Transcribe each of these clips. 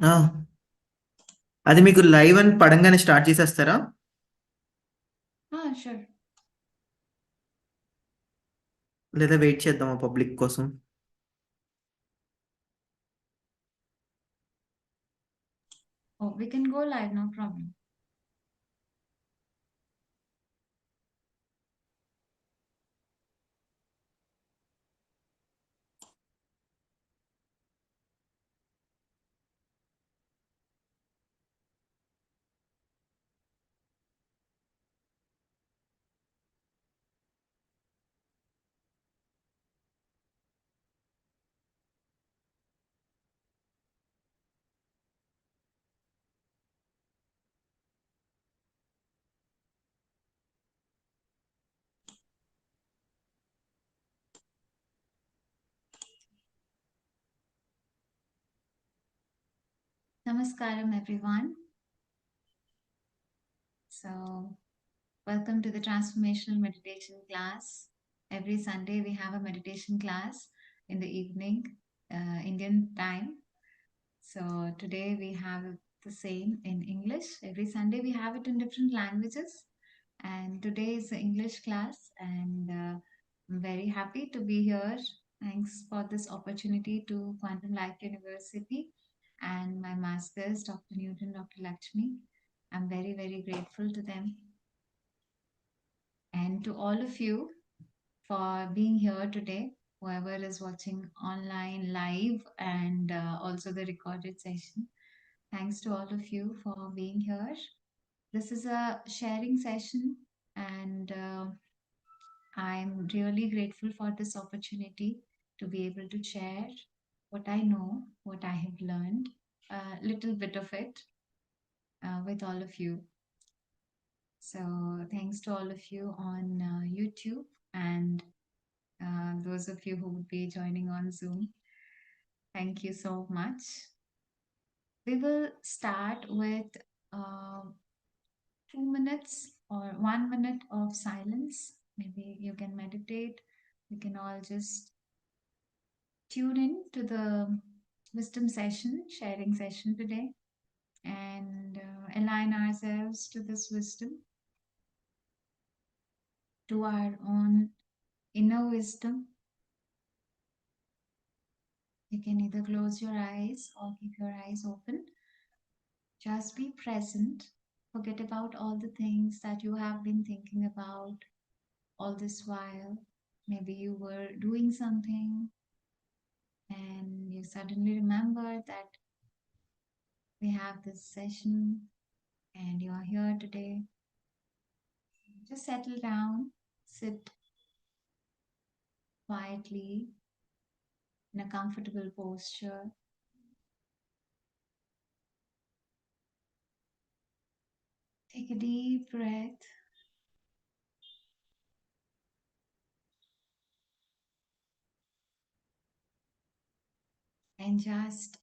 ఆ! అది మీకు లైవ్ అని పడంగానే స్టార్ట్ చేసేస్తారా? Sure. లేదా వెయిట్ చేద్దామా పబ్లిక్ కోసం? Oh, we can go live, no problem. Namaskaram, everyone. So, welcome to the transformational meditation class. Every Sunday, we have a meditation class in the evening, Indian time. So, today we have the same in English. Every Sunday, we have it in different languages. And today is the English class, and I'm very happy to be here. Thanks for this opportunity to Quantum Life University and my masters, Dr. Newton, Dr. Lakshmi. I'm very, very grateful to them and to all of you for being here today, whoever is watching online, live, and also the recorded session. Thanks to all of you for being here. This is a sharing session, and I'm really grateful for this opportunity to be able to share what I know, what I have learned, a little bit of it with all of you. So, thanks to all of you on YouTube and those of you who would be joining on Zoom. Thank you so much. We will start with uh, 2 minutes or 1 minute of silence. Maybe you can meditate. We can all just tune in to the wisdom session, sharing session today, and align ourselves to this wisdom, to our own inner wisdom. You can either close your eyes or keep your eyes open. Just be present. Forget about all the things that you have been thinking about all this while. Maybe you were doing something and you suddenly remember that we have this session and you are here today. Just settle down, sit quietly in a comfortable posture. Take a deep breath and just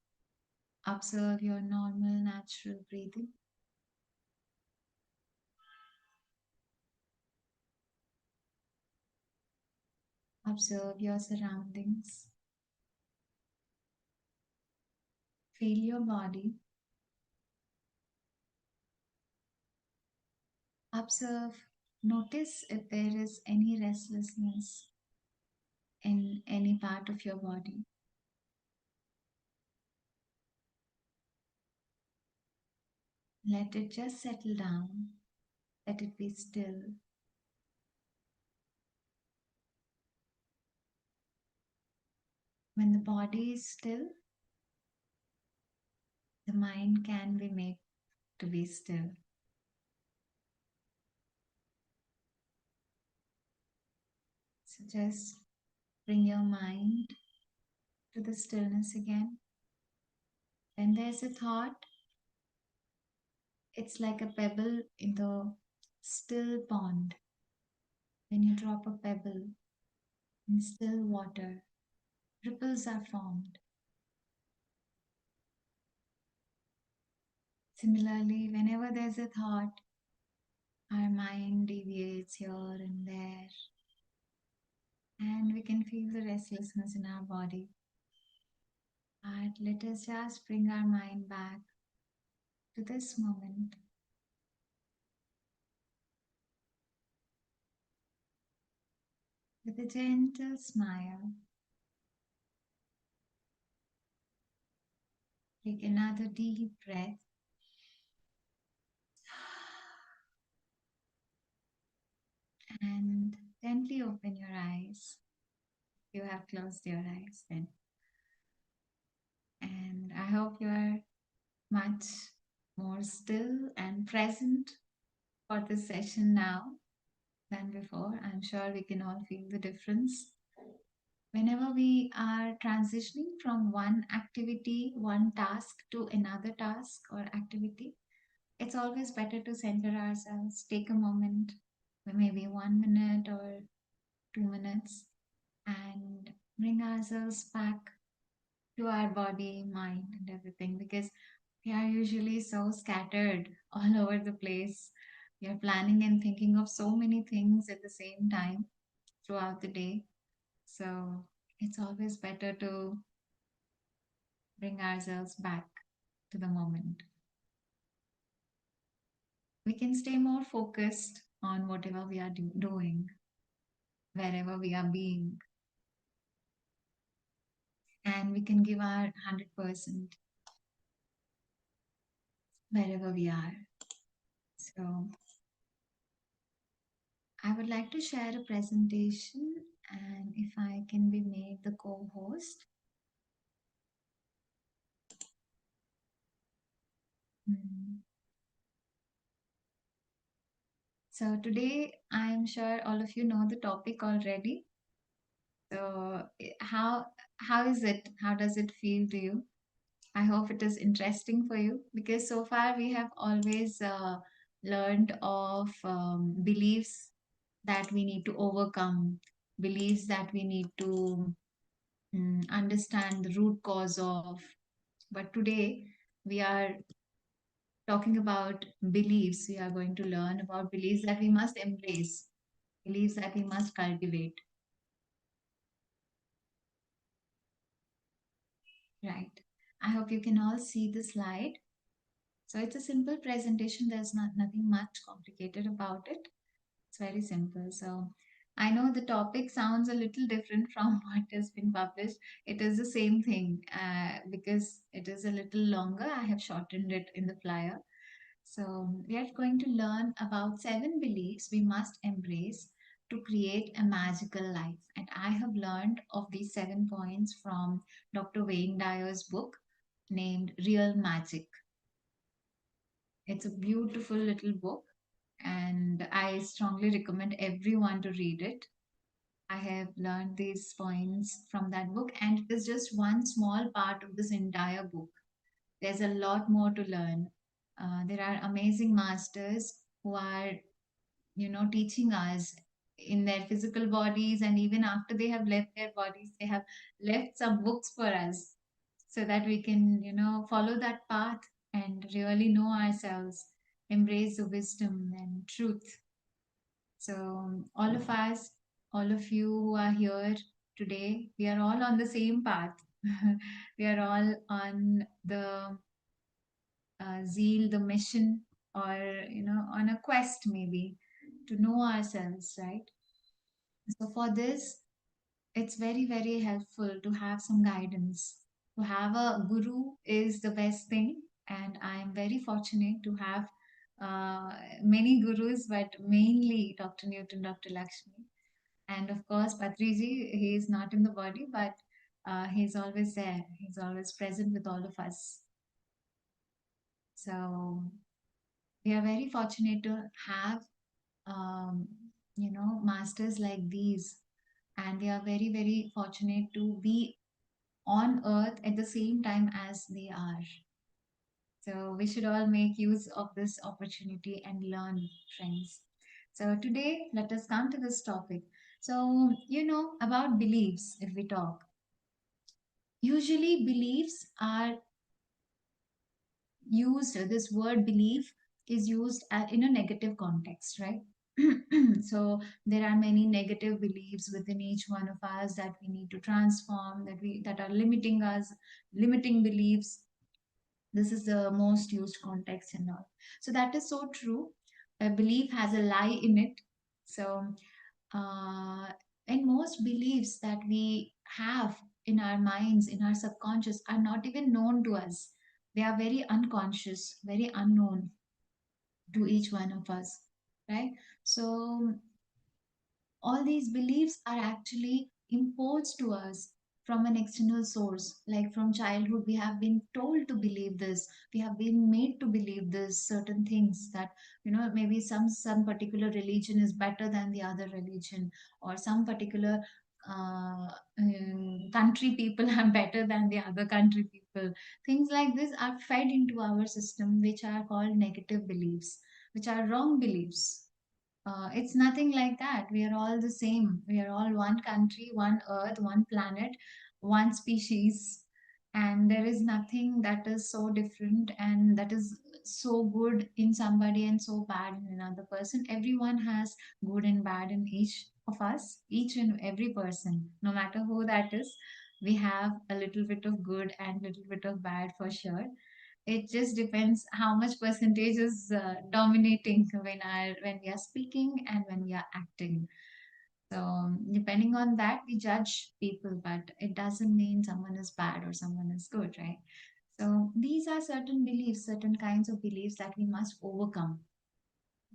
observe your normal, natural breathing. Observe your surroundings. Feel your body. Observe, notice if there is any restlessness in any part of your body. Let it just settle down. Let it be still. When the body is still, the mind can be made to be still. So just bring your mind to the stillness again. When there's a thought, it's like a pebble in the still pond. When you drop a pebble in still water, ripples are formed. Similarly, whenever there's a thought, our mind deviates here and there, and we can feel the restlessness in our body. But let us just bring our mind back to this moment with a gentle smile. Take another deep breath. And gently open your eyes. You have closed your eyes then. And I hope you are much more still and present for this session now than before. I'm sure we can all feel the difference. Whenever we are transitioning from one activity, one task to another task or activity, it's always better to center ourselves, take a moment, maybe 1 minute or 2 minutes, and bring ourselves back to our body, mind, and everything, because we are usually so scattered all over the place. We are planning and thinking of so many things at the same time throughout the day. So it's always better to bring ourselves back to the moment. We can stay more focused on whatever we are doing, wherever we are being, and we can give our 100% wherever we are. So I would like to share a presentation, and if I can be made the co-host. Hmm. So today, I'm sure all of you know the topic already. So how is it? How does it feel to you? I hope it is interesting for you, because so far we have always learned of beliefs that we need to overcome, beliefs that we need to understand the root cause of. But today we are talking about beliefs. We are going to learn about beliefs that we must embrace, beliefs that we must cultivate. Right. I hope you can all see the slide. So it's a simple presentation. There's nothing much complicated about it. It's very simple. So I know the topic sounds a little different from what has been published. It is the same thing because it is a little longer. I have shortened it in the flyer. So we are going to learn about 7 beliefs we must embrace to create a magical life. And I have learned of these 7 points from Dr. Wayne Dyer's book named Real Magic. It's a beautiful little book, and I strongly recommend everyone to read it. I have learned these points from that book, and it is just one small part of this entire book. There's a lot more to learn. There are amazing masters who are, teaching us in their physical bodies, and even after they have left their bodies, they have left some books for us so that we can, follow that path and really know ourselves, embrace the wisdom and truth. So, all of us, all of you who are here today, we are all on the same path. We are all on the zeal, the mission, or, on a quest maybe to know ourselves, right? So, for this, it's very, very helpful to have some guidance. To have a guru is the best thing, and I am very fortunate to have many gurus, but mainly Dr. Newton, Dr. Lakshmi, and of course Patriji. He is not in the body, but he's always there. He's always present with all of us. So we are very fortunate to have um, masters like these, and we are very, very fortunate to be on earth at the same time as they are. So we should all make use of this opportunity and learn, friends. So today, let us come to this topic. So, about beliefs, if we talk, usually beliefs are used, this word belief is used in a negative context, right? So there are many negative beliefs within each one of us that we need to transform, that are limiting us, limiting beliefs. This is the most used context and all. So that is so true. A belief has a lie in it. So uh, and most beliefs that we have in our minds, in our subconscious, are not even known to us. They are very unconscious, very unknown to each one of us, right? So all these beliefs are actually imposed to us from an external source. Like from childhood we have been told to believe this, we have been made to believe this certain things, that maybe some particular religion is better than the other religion, or some particular country people are better than the other country people. Things like this are fed into our system, which are called negative beliefs, which are wrong beliefs. It's nothing like that. We are all the same. We are all one country, one earth, one planet, one species. And there is nothing that is so different and that is so good in somebody and so bad in another person. Everyone has good and bad in each of us, each and every person, no matter who that is. We have a little bit of good and little bit of bad for sure. It just depends how much percentage is dominating when we are speaking and when we are acting. So depending on that, we judge people, but it doesn't mean someone is bad or someone is good, right? So these are certain beliefs, certain kinds of beliefs that we must overcome.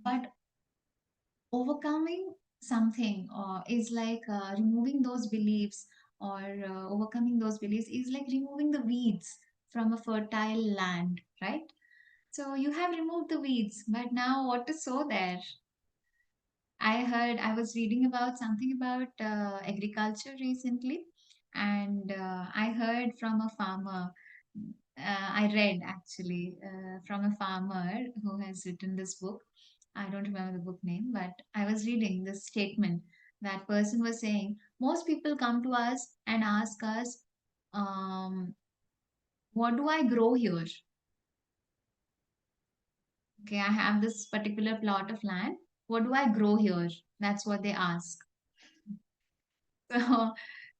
But overcoming something is like removing those beliefs, or overcoming those beliefs is like removing the weeds from a fertile land, right? So you have removed the weeds, but now what to sow there? I was reading about something about agriculture recently, and I heard from a farmer. I read actually from a farmer who has written this book. I don't remember the book name, but I was reading this statement. That person was saying most people come to us and ask us, what do I grow here? Okay, I have this particular plot of land. What do I grow here? That's what they ask. So,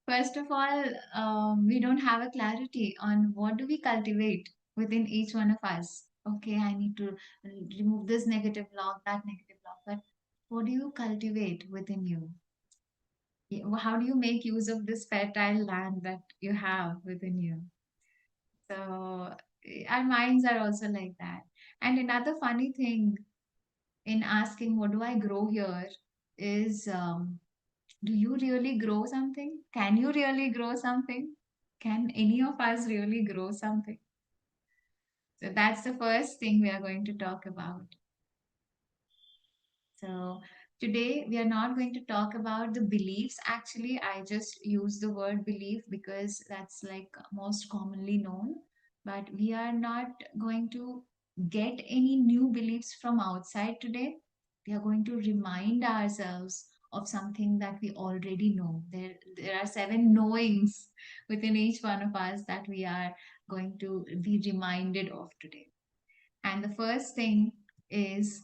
first of all, we don't have a clarity on what do we cultivate within each one of us. Okay, I need to remove this negative block, that negative block. But what do you cultivate within you? How do you make use of this fertile land that you have within you? So, our minds are also like that. And another funny thing in asking what do I grow here is, do you really grow something? Can you really grow something? Can any of us really grow something? So that's the first thing we are going to talk about. So today we are not going to talk about the beliefs. Actually, I just use the word belief because that's like most commonly known. But we are not going to get any new beliefs from outside today. We are going to remind ourselves of something that we already know. There are seven knowings within each one of us that we are going to be reminded of today. And the first thing is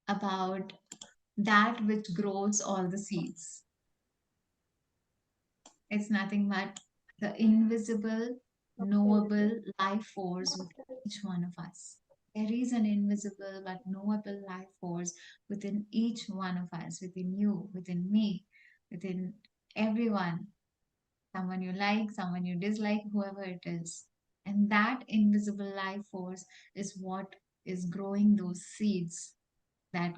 about that which grows all the seeds. It's nothing but the invisible, knowable life force within each one of us. There is an invisible but knowable life force within each one of us, within you, within me, within everyone. Someone you like, someone you dislike, whoever it is. And that invisible life force is what is growing those seeds that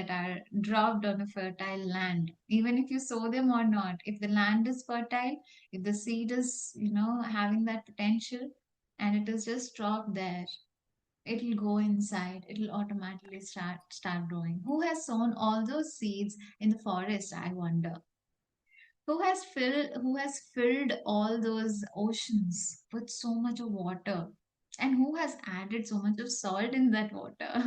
are dropped on a fertile land, even if you sow them or not. If the land is fertile, if the seed is having that potential, and it is just dropped there, it'll go inside, it'll automatically start growing. Who has sown all those seeds in the forest, I wonder? Who has filled all those oceans with so much of water, and who has added so much of salt in that water?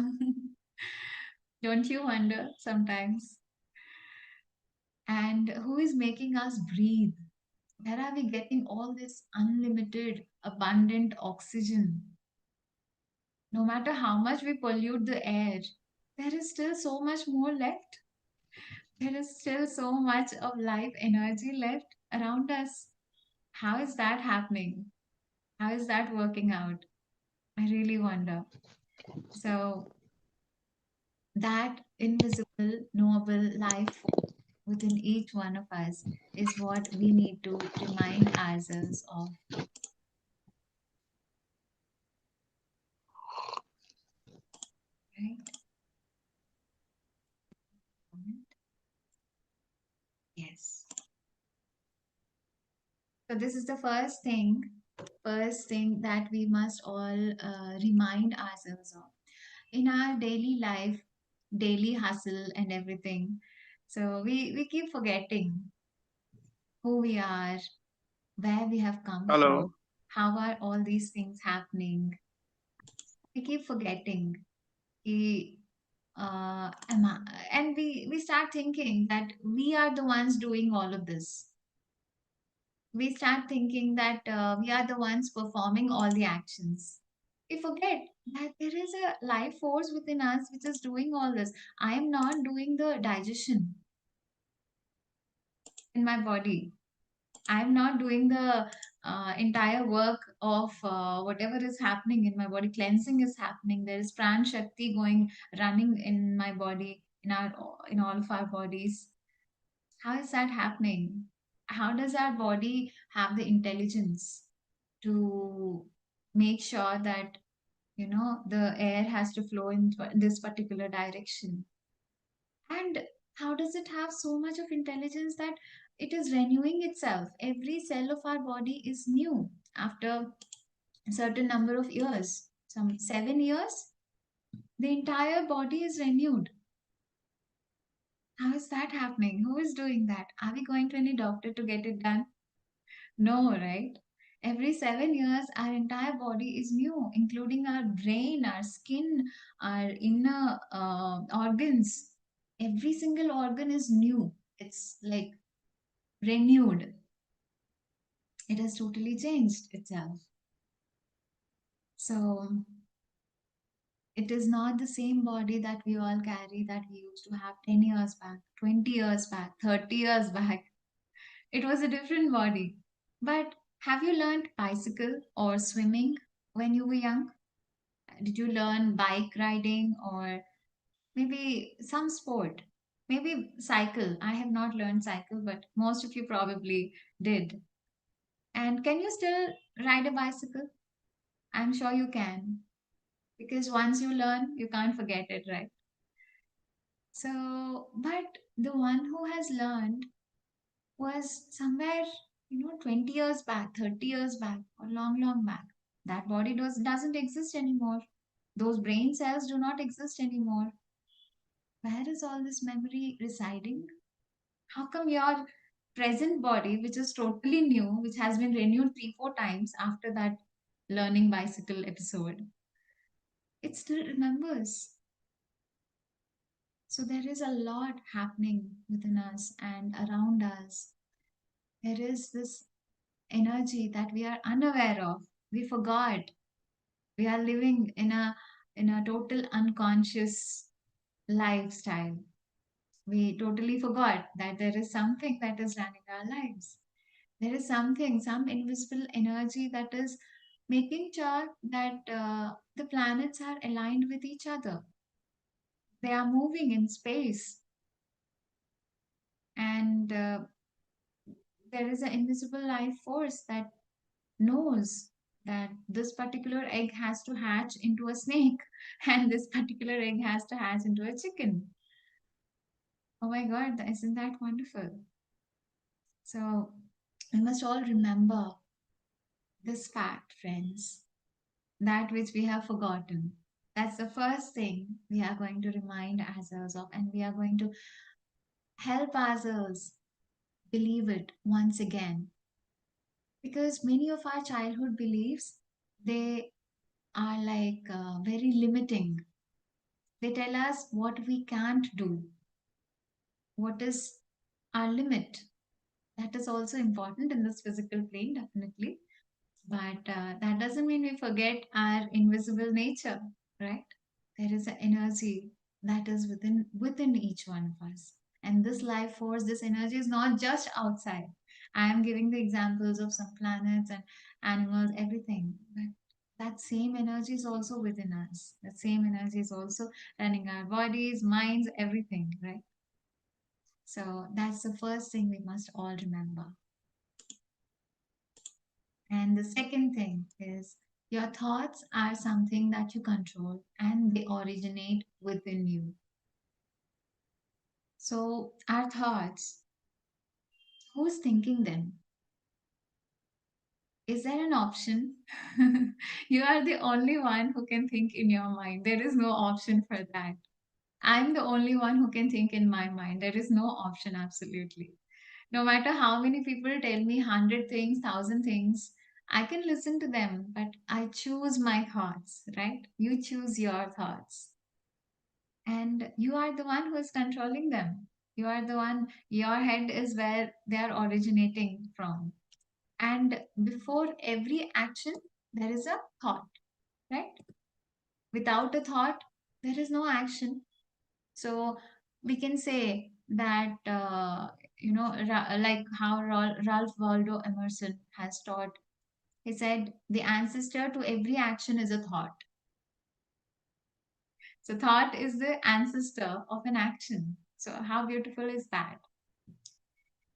Don't you wonder sometimes? And who is making us breathe? Where are we getting all this unlimited, abundant oxygen? No matter how much we pollute the air, there is still so much more left. There is still so much of life energy left around us. How is that happening? How is that working out? I really wonder. So, that invisible, noble life force within each one of us is what we need to remind ourselves of, right? Yes. So, this is the first thing that we must all remind ourselves of in our daily life, daily hustle and everything. So we keep forgetting who we are, where we have come from, Hello. how are all these things happening. We keep forgetting. We, and we start thinking that we are the ones doing all of this. We start thinking that we are the ones performing all the actions. We forget that there is a life force within us which is doing all this. I am not doing the digestion in my body. I am not doing the entire work of whatever is happening in my body. Cleansing is happening. There is pran shakti going running in my body, in all of our bodies. How is that happening? How does our body have the intelligence to make sure that the air has to flow in this particular direction? And how does it have so much of intelligence that it is renewing itself? Every cell of our body is new after a certain number of years, some 7 years, the entire body is renewed. How is that happening? Who is doing that? Are we going to any doctor to get it done? No, right? Every 7 years, our entire body is new, including our brain, our skin, our inner organs. Every single organ is new. It's like renewed. It has totally changed itself. So it is not the same body that we all carry that we used to have 10 years back, 20 years back, 30 years back. It was a different body. But have you learned bicycle or swimming when you were young? Did you learn bike riding or maybe some sport? Maybe cycle. I have not learned cycle, but most of you probably did. And can you still ride a bicycle? I'm sure you can. Because once you learn, you can't forget it, right? So, but the one who has learned was somewhere, 20 years back, 30 years back, or long, long back. That body doesn't exist anymore. Those brain cells do not exist anymore. Where is all this memory residing? How come your present body, which is totally new, which has been renewed 3, 4 times after that learning bicycle episode, it still remembers? So there is a lot happening within us and around us. There is this energy that we are unaware of. We forgot. We are living in a total unconscious lifestyle. We totally forgot that there is something that is running our lives. There is something, some invisible energy that is making sure that the planets are aligned with each other. They are moving in space, and there is an invisible life force that knows that this particular egg has to hatch into a snake and this particular egg has to hatch into a chicken. Oh my God, isn't that wonderful? So we must all remember this fact, friends, that which we have forgotten. That's the first thing we are going to remind ourselves of, and we are going to help ourselves believe it once again. Because many of our childhood beliefs, they are like very limiting. They tell us what we can't do, what is our limit. That is also important in this physical plane, definitely. But that doesn't mean we forget our invisible nature, right? There is an energy. that is within each one of us. And this life force, this energy is not just outside. I am giving the examples of some planets and animals, everything, but that same energy is also within us. That same energy is also running our bodies, minds, everything, right? So that's the first thing we must all remember. And the second thing is, your thoughts are something that you control and they originate within you. So, our thoughts, who's thinking them? Is there an option? You are the only one who can think in your mind. There is no option for that. I'm the only one who can think in my mind. There is no option, absolutely. No matter how many people tell me 100 things, 1,000 things, I can listen to them, but I choose my thoughts, right? You choose your thoughts. And you are the one who is controlling them. You are the one, your head is where they are originating from. And before every action, there is a thought, right? Without a thought, there is no action. So we can say that, like how Ralph Waldo Emerson has taught, he said, the ancestor to every action is a thought. So thought is the ancestor of an action. So how beautiful is that?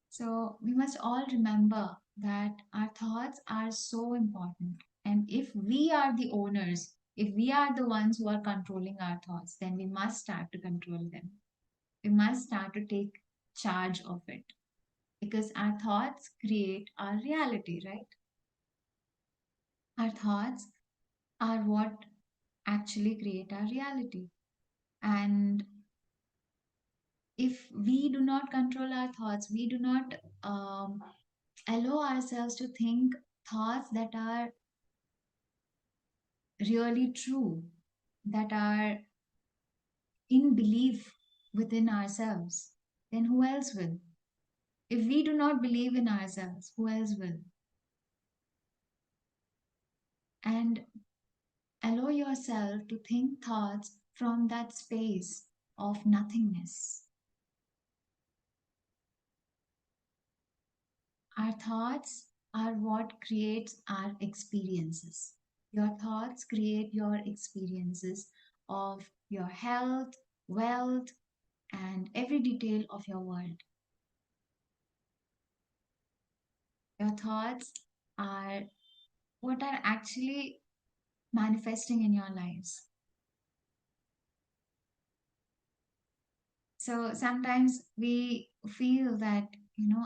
So we must all remember that our thoughts are so important. And if we are the owners, if we are the ones who are controlling our thoughts, then we must start to control them. We must start to take charge of it, because our thoughts create our reality, right? Our thoughts are what actually create our reality. And if we do not control our thoughts, we do not allow ourselves to think thoughts that are really true, that are in belief within ourselves, then who else will? If we do not believe in ourselves, who else will? And allow yourself to think thoughts from that space of nothingness. Our thoughts are what creates our experiences. Your thoughts create your experiences of your health, wealth, and every detail of your world. Your thoughts are what are actually manifesting in your lives. So sometimes we feel that,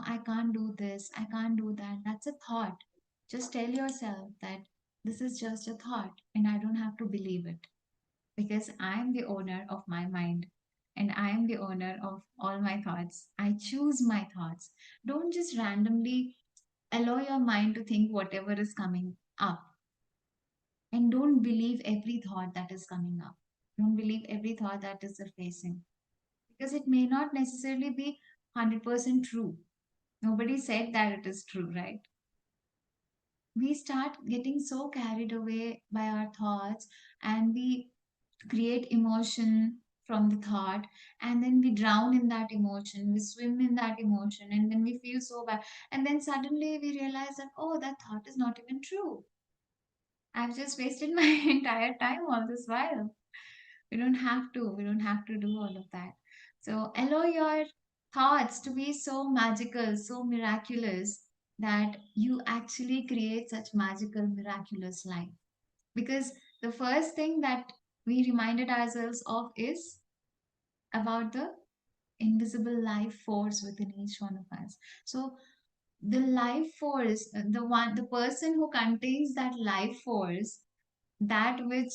I can't do this, I can't do that. That's a thought. Just tell yourself that this is just a thought and I don't have to believe it, because I am the owner of my mind and I am the owner of all my thoughts. I choose my thoughts. Don't just randomly allow your mind to think whatever is coming up, and don't believe every thought that is coming up. Don't believe every thought that is surfacing, because it may not necessarily be 100% true. Nobody said that it is true, right? We start getting so carried away by our thoughts, and we create emotion from the thought, and then we drown in that emotion, we swim in that emotion, and then we feel so bad, and then suddenly we realize that, oh, that thought is not even true. I've just wasted my entire time all this while. We don't have to do all of that. So allow your thoughts to be so magical, so miraculous, that you actually create such magical, miraculous life. Because the first thing that we reminded ourselves of is about the invisible life force within each one of us. So the life force, the person who contains that life force, that which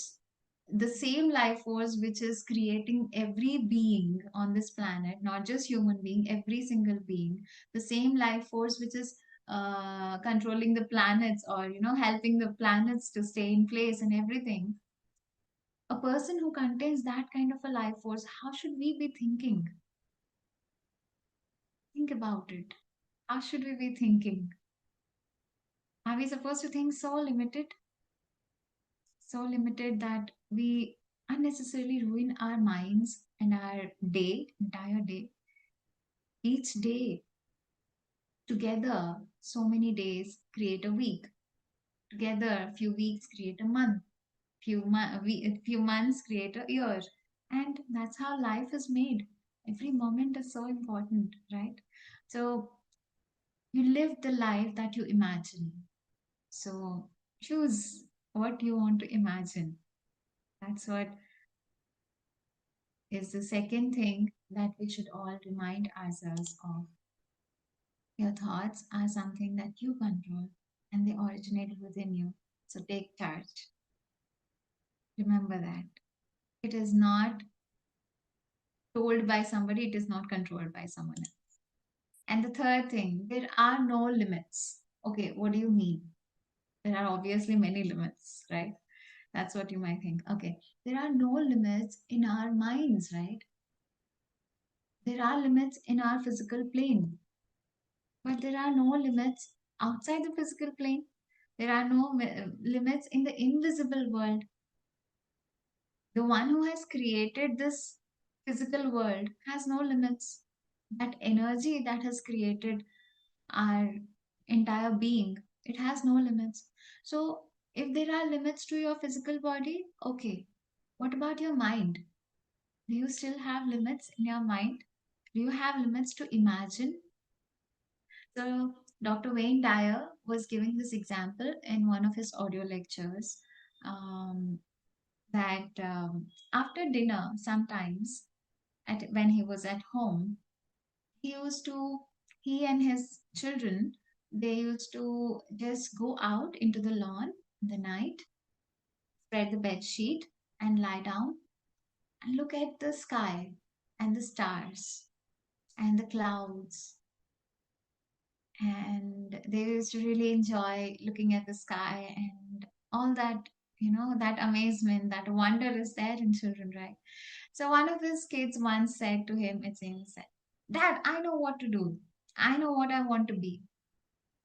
the same life force which is creating every being on this planet, not just human being, every single being, the same life force which is controlling the planets, or helping the planets to stay in place and everything. A person who contains that kind of a life force, how should we be thinking? Think about it. How should we be thinking? Are we supposed to think so limited? So limited that we unnecessarily ruin our minds and our day, entire day, each day together, so many days create a week. Together, a few weeks create a month. Few months create a year. And that's how life is made. Every moment is so important, right? So you live the life that you imagine. So choose what you want to imagine. That's what is the second thing that we should all remind ourselves of. Your thoughts are something that you control and they originate within you. So take charge. Remember that. It is not told by somebody, it is not controlled by someone else. And the third thing, there are no limits. Okay, what do you mean? There are obviously many limits, right? That's what you might think. Okay, there are no limits in our minds, right? There are limits in our physical plane, but there are no limits outside the physical plane. There are no limits in the invisible world. The one who has created this physical world has no limits. That energy that has created our entire being, it has no limits. So, if there are limits to your physical body, okay, what about your mind? Do you still have limits in your mind? Do you have limits to imagine? So, Dr. Wayne Dyer was giving this example in one of his audio lectures um, that after dinner, sometimes when he was at home, he used to, he and his children, they used to just go out into the lawn in the night, spread the bed sheet, and lie down and look at the sky and the stars and the clouds. And they used to really enjoy looking at the sky and all that, that amazement, that wonder is there in children, right? So one of his kids once said to him, it seems, said, Dad, I know what to do. I know what I want to be.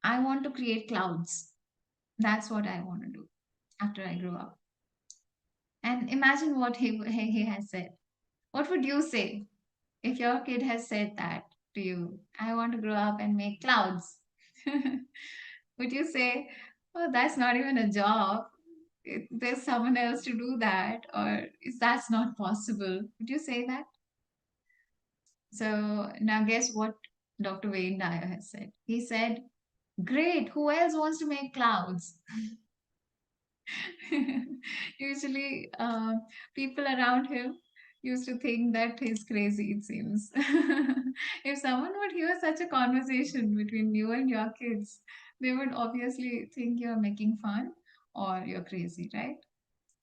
I want to create clouds. That's what I want to do after I grow up. And imagine what he has said. What would you say if your kid has said that to you? I want to grow up and make clouds. Would you say, oh, that's not even a job? There's someone else to do that, or is that's not possible? Would you say that? So now guess what Dr. Wayne Dyer has said. He said, great, who else wants to make clouds? Usually, people around him used to think that he's crazy, it seems. If someone would hear such a conversation between you and your kids, they would obviously think you're making fun or you're crazy, right?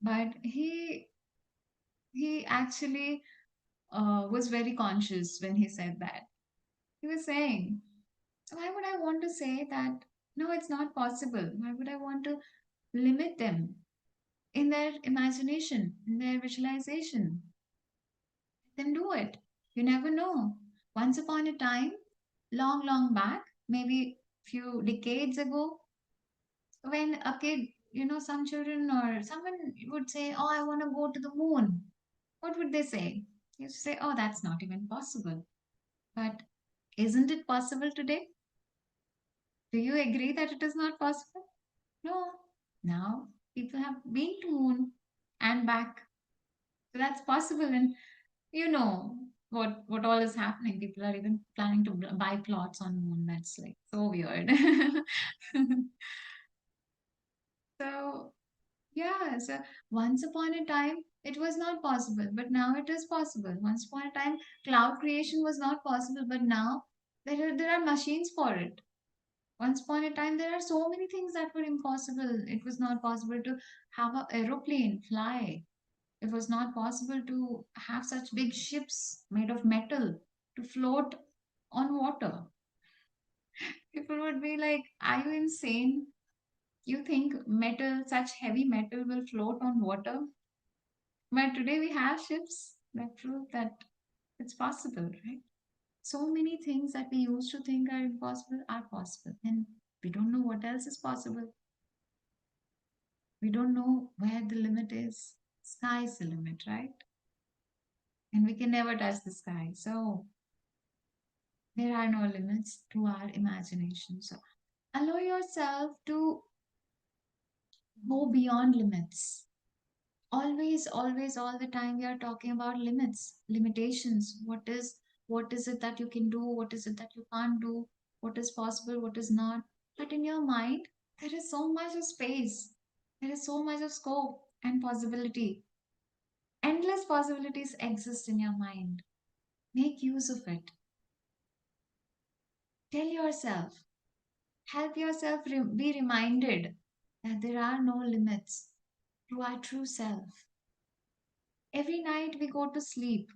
But he actually was very conscious when he said that. He was saying, why would I want to say that? No, it's not possible. Why would I want to limit them in their imagination, in their visualization? Let them do it. You never know. Once upon a time, long, long back, maybe few decades ago, when a kid, some children or someone would say, oh, I want to go to the moon. What would they say? You say, oh, that's not even possible. But isn't it possible today? Do you agree that it is not possible? No. Now people have been to moon and back. So that's possible. And you know what all is happening. People are even planning to buy plots on moon. That's like so weird. So yeah, so once upon a time it was not possible, but now it is possible. Once upon a time cloud creation was not possible, but now there are machines for it. Once upon a time, there are so many things that were impossible. It was not possible to have an aeroplane fly. It was not possible to have such big ships made of metal to float on water. People would be like, are you insane? You think metal, such heavy metal, will float on water? But today we have ships that prove that it's possible, right? So many things that we used to think are impossible are possible. And we don't know what else is possible. We don't know where the limit is. Sky is the limit, right? and we can never touch the sky. So there are no limits to our imagination. So allow yourself to go beyond limits. Always, always, all the time we are talking about limits, limitations. What is it that you can do? What is it that you can't do? What is possible? What is not? But in your mind, there is so much of space. There is so much of scope and possibility. Endless possibilities exist in your mind. Make use of it. Tell yourself, help yourself be reminded that there are no limits to our true self. Every night we go to sleep,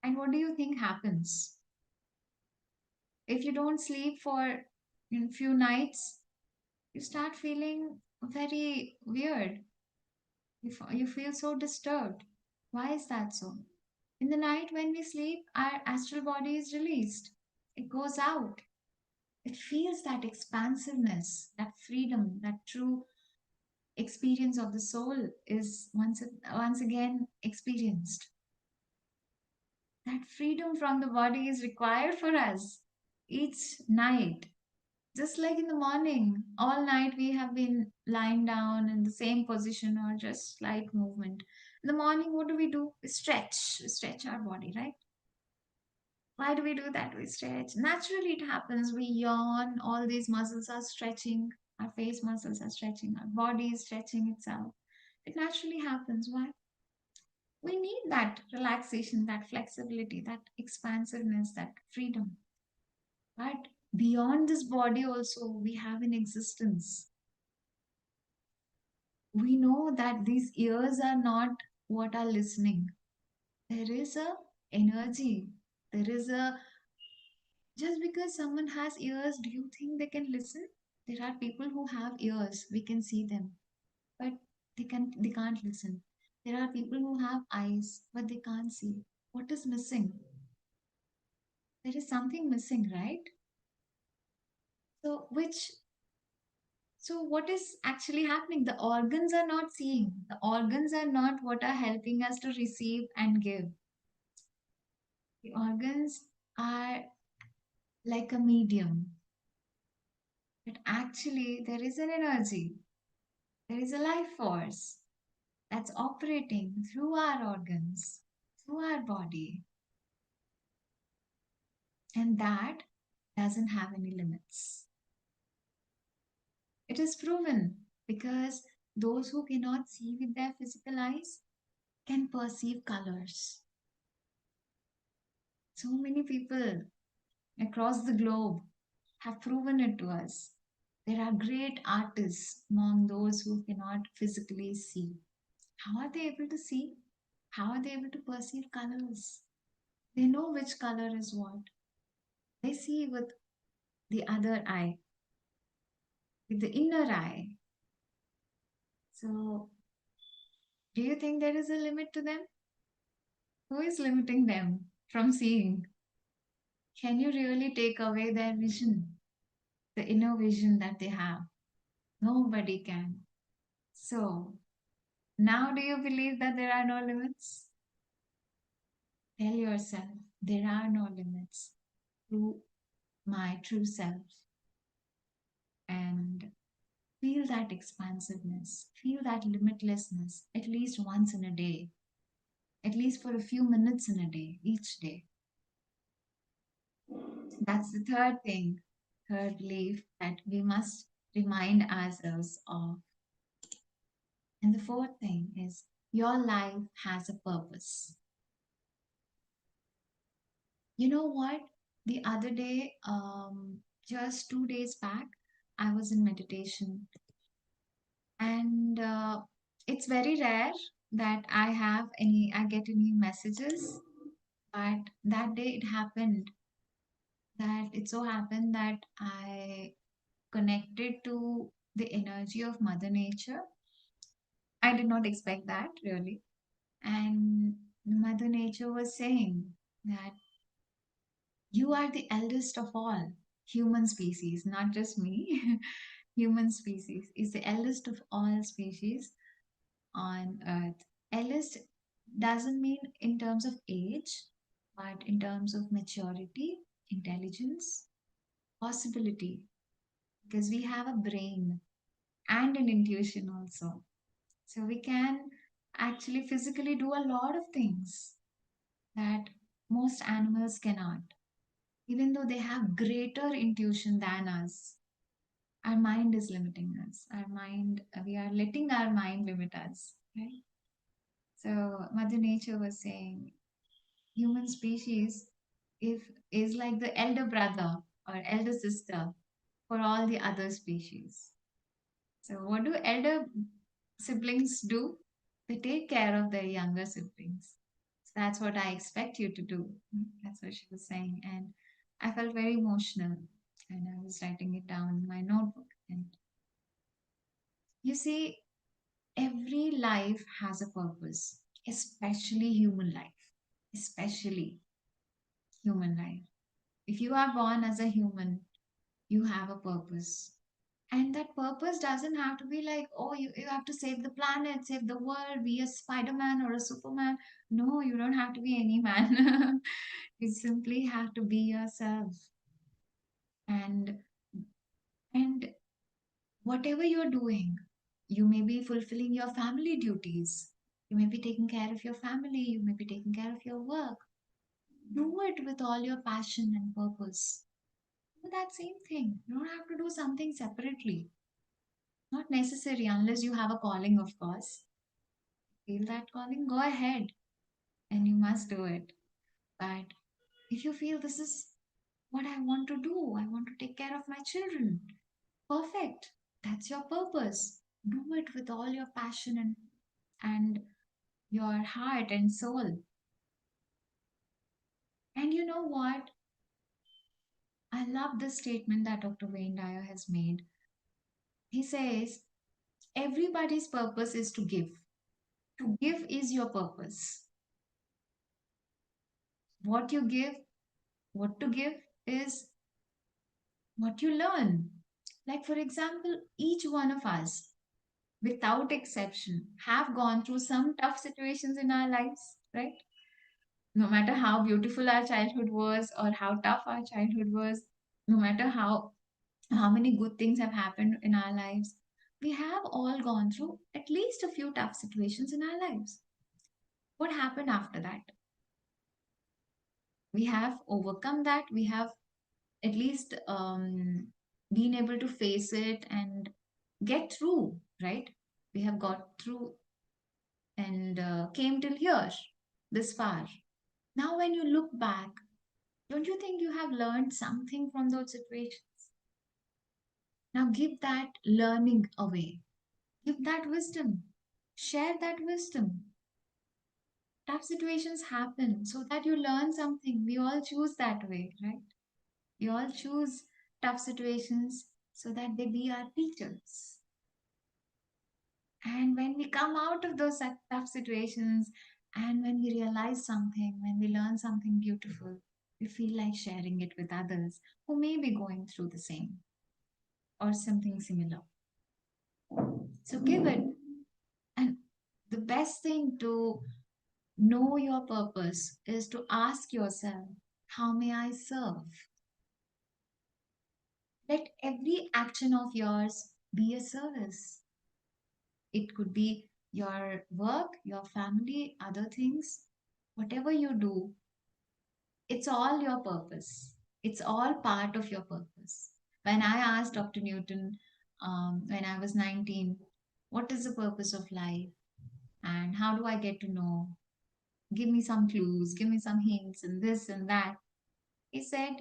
and what do you think happens? If you don't sleep for a few nights, you start feeling very weird. You feel so disturbed. Why is that so? In the night when we sleep, our astral body is released. It goes out. It feels that expansiveness, that freedom, that true experience of the soul is once again experienced. That freedom from the body is required for us each night. Just like in the morning, all night we have been lying down in the same position or just slight movement. In the morning, what do? We stretch our body, right? Why do we do that? We stretch. Naturally, it happens. We yawn, all these muscles are stretching, our face muscles are stretching, our body is stretching itself. It naturally happens. Why? We need that relaxation, that flexibility, that expansiveness, that freedom. But beyond this body, also, we have an existence. We know that these ears are not what are listening. There is a energy. There is a just because someone has ears, do you think they can listen? There are people who have ears. We can see them, but they can't listen. There are people who have eyes, but they can't see. What is missing? There is something missing, right? So which so what is actually happening? The organs are not seeing. The organs are not what are helping us to receive and give. The organs are like a medium. But actually, there is an energy, there is a life force that's operating through our organs, through our body, and that doesn't have any limits. It is proven because those who cannot see with their physical eyes can perceive colors. So many people across the globe have proven it to us. There are great artists among those who cannot physically see. How are they able to see? How are they able to perceive colors? They know which color is what. They see with the other eye, with the inner eye. So, do you think there is a limit to them? Who is limiting them from seeing? Can you really take away their vision, the inner vision that they have? Nobody can. So, now do you believe that there are no limits? Tell yourself there are no limits to my true self, and feel that expansiveness, feel that limitlessness at least once in a day, at least for a few minutes in a day, each day. That's the third thing, third belief that we must remind ourselves of. And the fourth thing is your life has a purpose. You know what? The other day, just 2 days back, I was in meditation, and it's very rare that I get any messages. But that day it so happened that I connected to the energy of Mother Nature. I did not expect that really. And Mother Nature was saying that you are the eldest of all human species, not just me. Human species is the eldest of all species on earth. Eldest doesn't mean in terms of age, but in terms of maturity, intelligence, possibility, because we have a brain and an intuition also. So we can actually physically do a lot of things that most animals cannot, even though they have greater intuition than us. Our mind is limiting us. Our mind, we are letting our mind limit us, right? So Mother Nature was saying human species if is like the elder brother or elder sister for all the other species. So what do elder siblings do? They take care of their younger siblings. So that's what I expect you to do. That's what she was saying. And I felt very emotional and I was writing it down in my notebook. And you see, every life has a purpose, especially human life. Especially human life. If you are born as a human, you have a purpose. And that purpose doesn't have to be like, oh, you have to save the planet, save the world, be a Spider-Man or a Superman. No, you don't have to be any man. You simply have to be yourself. And and whatever you're doing, you may be fulfilling your family duties. You may be taking care of your family, you may be taking care of your work. Do it with all your passion and purpose. Do that same thing. You don't have to do something separately. Not necessary unless you have a calling, of course. Feel that calling, go ahead and you must do it. But if you feel this is what I want to do, I want to take care of my children, perfect. That's your purpose. Do it with all your passion and your heart and soul. And you know what? I love this statement that Dr. Wayne Dyer has made. He says, everybody's purpose is to give. To give is your purpose. What you give, what to give is what you learn. Like, for example, each one of us, without exception, have gone through some tough situations in our lives, right? No matter how beautiful our childhood was or how tough our childhood was, no matter how many good things have happened in our lives, we have all gone through at least a few tough situations in our lives. What happened after that? We have overcome that. We have at least been able to face it and get through, right? We have got through and came till here, this far. Now, when you look back, don't you think you have learned something from those situations? Now, give that learning away, give that wisdom, share that wisdom. Tough situations happen so that you learn something. We all choose that way, right? We all choose tough situations so that they be our teachers. And when we come out of those tough situations and when we realize something, when we learn something beautiful, we feel like sharing it with others who may be going through the same or something similar. So give it. And the best thing to know your purpose is to ask yourself, how may I serve? Let every action of yours be a service. It could be your work, your family, other things. Whatever you do, it's all your purpose. It's all part of your purpose. When I asked Dr. Newton when I was 19, what is the purpose of life and how do I get to know? Give me some clues, give me some hints, and this and that. He said,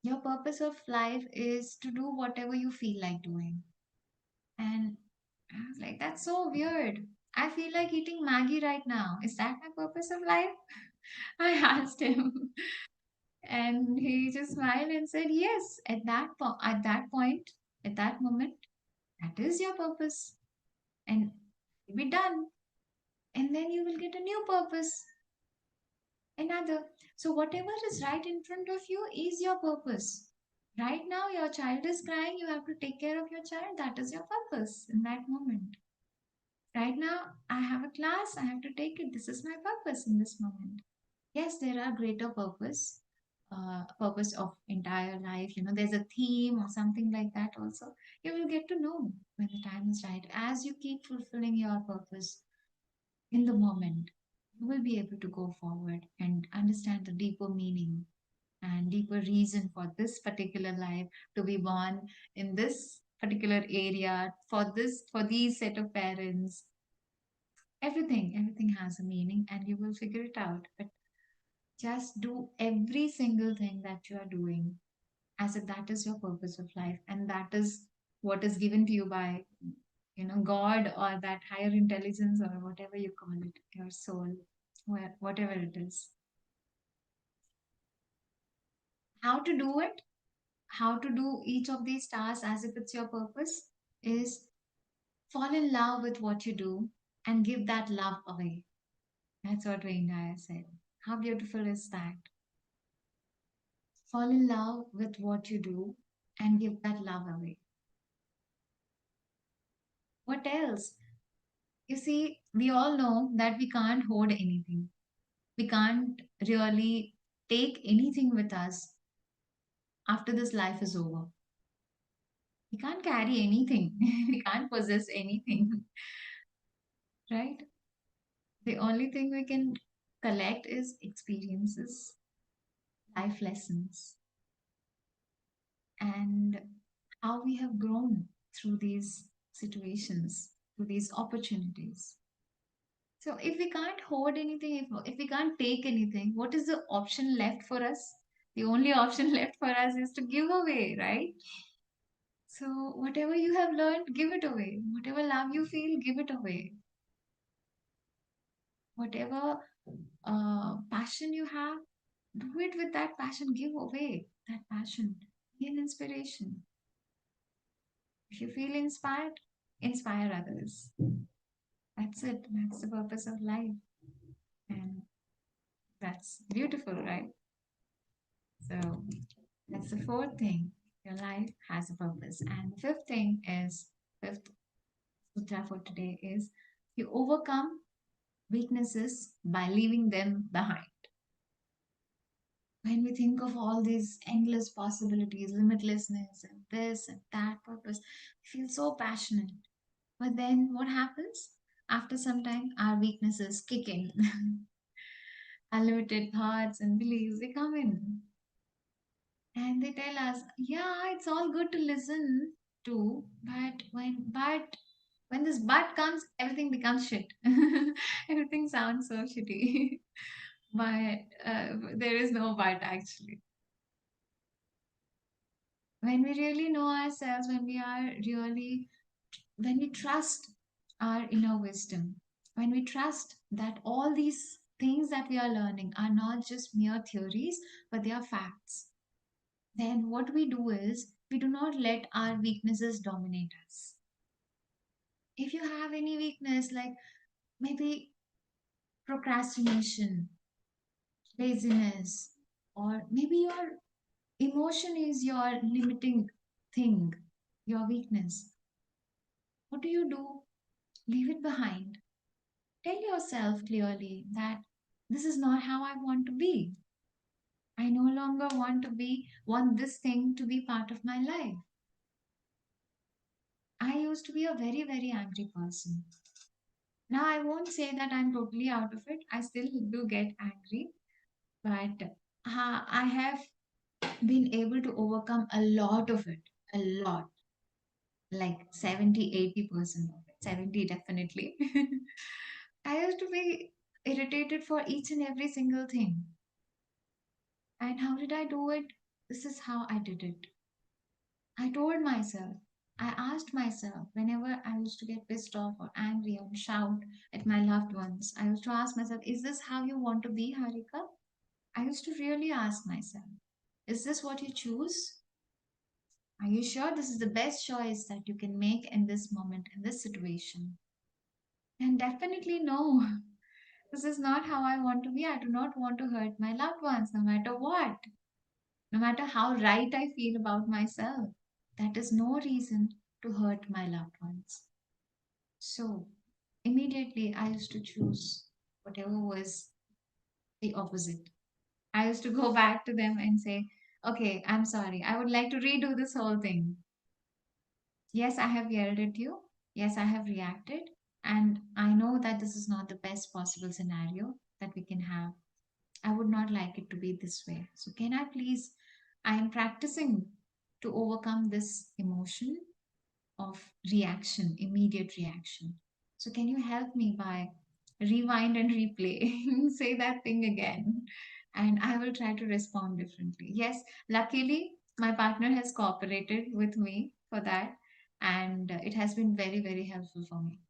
your purpose of life is to do whatever you feel like doing. And I was like, that's so weird. I feel like eating Maggie right now. Is that my purpose of life? I asked him. And he just smiled and said, yes, at that point, at that moment, that is your purpose. And you'll be done. And then you will get a new purpose, another. So whatever is right in front of you is your purpose. Right now, your child is crying, you have to take care of your child. That is your purpose in that moment. Right now, I have a class, I have to take it. This is my purpose in this moment. Yes, there are greater purpose of entire life. There's a theme or something like that also. You will get to know when the time is right. As you keep fulfilling your purpose in the moment, you will be able to go forward and understand the deeper meaning and deeper reason for this particular life to be born in this particular area for these set of parents. Everything has a meaning and you will figure it out. But just do every single thing that you are doing as if that is your purpose of life and that is what is given to you by God or that higher intelligence or whatever you call it, your soul, whatever it is. How to do it, how to do each of these tasks as if it's your purpose is fall in love with what you do and give that love away. That's what Rainaya said. How beautiful is that? Fall in love with what you do and give that love away. What else? You see, we all know that we can't hoard anything. We can't really take anything with us after this life is over. We can't carry anything. We can't possess anything, right? The only thing we can collect is experiences, life lessons, and how we have grown through these situations, through these opportunities. So if we can't hoard anything, if we can't take anything, what is the option left for us? The only option left for us is to give away, right? So whatever you have learned, give it away. Whatever love you feel, give it away. Whatever passion you have, do it with that passion. Give away that passion. Be an inspiration. If you feel inspired, inspire others. That's it. That's the purpose of life. And that's beautiful, right? So that's the fourth thing. Your life has a purpose. And the fifth thing is, fifth sutra for today is you overcome weaknesses by leaving them behind. When we think of all these endless possibilities, limitlessness, and this and that purpose, we feel so passionate. But then what happens? After some time, our weaknesses kick in. Unlimited thoughts and beliefs, they come in. And they tell us, yeah, it's all good to listen to, but when this but comes, everything becomes shit. Everything sounds so shitty. But there is no but actually. When we really know ourselves, when we trust our inner wisdom, when we trust that all these things that we are learning are not just mere theories, but they are facts, then what we do is we do not let our weaknesses dominate us. If you have any weakness, like maybe procrastination, laziness, or maybe your emotion is your limiting thing, your weakness, what do? Leave it behind. Tell yourself clearly that this is not how I want to be. I no longer want this thing to be part of my life. I used to be a very, very angry person. Now I won't say that I'm totally out of it. I still do get angry, but I have been able to overcome a lot of it. A lot. Like 70-80% of it. 70 definitely. I used to be irritated for each and every single thing. And how did I do it? This is how I did it. I told myself, I asked myself whenever I used to get pissed off or angry or shout at my loved ones, I used to ask myself, is this how you want to be, Harika? I used to really ask myself, is this what you choose? Are you sure this is the best choice that you can make in this moment, in this situation? And definitely no. This is not how I want to be. I do not want to hurt my loved ones, no matter what. No matter how right I feel about myself. That is no reason to hurt my loved ones. So, immediately I used to choose whatever was the opposite. I used to go back to them and say, okay, I'm sorry. I would like to redo this whole thing. Yes, I have yelled at you. Yes, I have reacted. And I know that this is not the best possible scenario that we can have. I would not like it to be this way. So, can I please? I am practicing to overcome this emotion of reaction, immediate reaction. So, can you help me by rewind and replay? Say that thing again. And I will try to respond differently. Yes, luckily, my partner has cooperated with me for that. And it has been very, very helpful for me.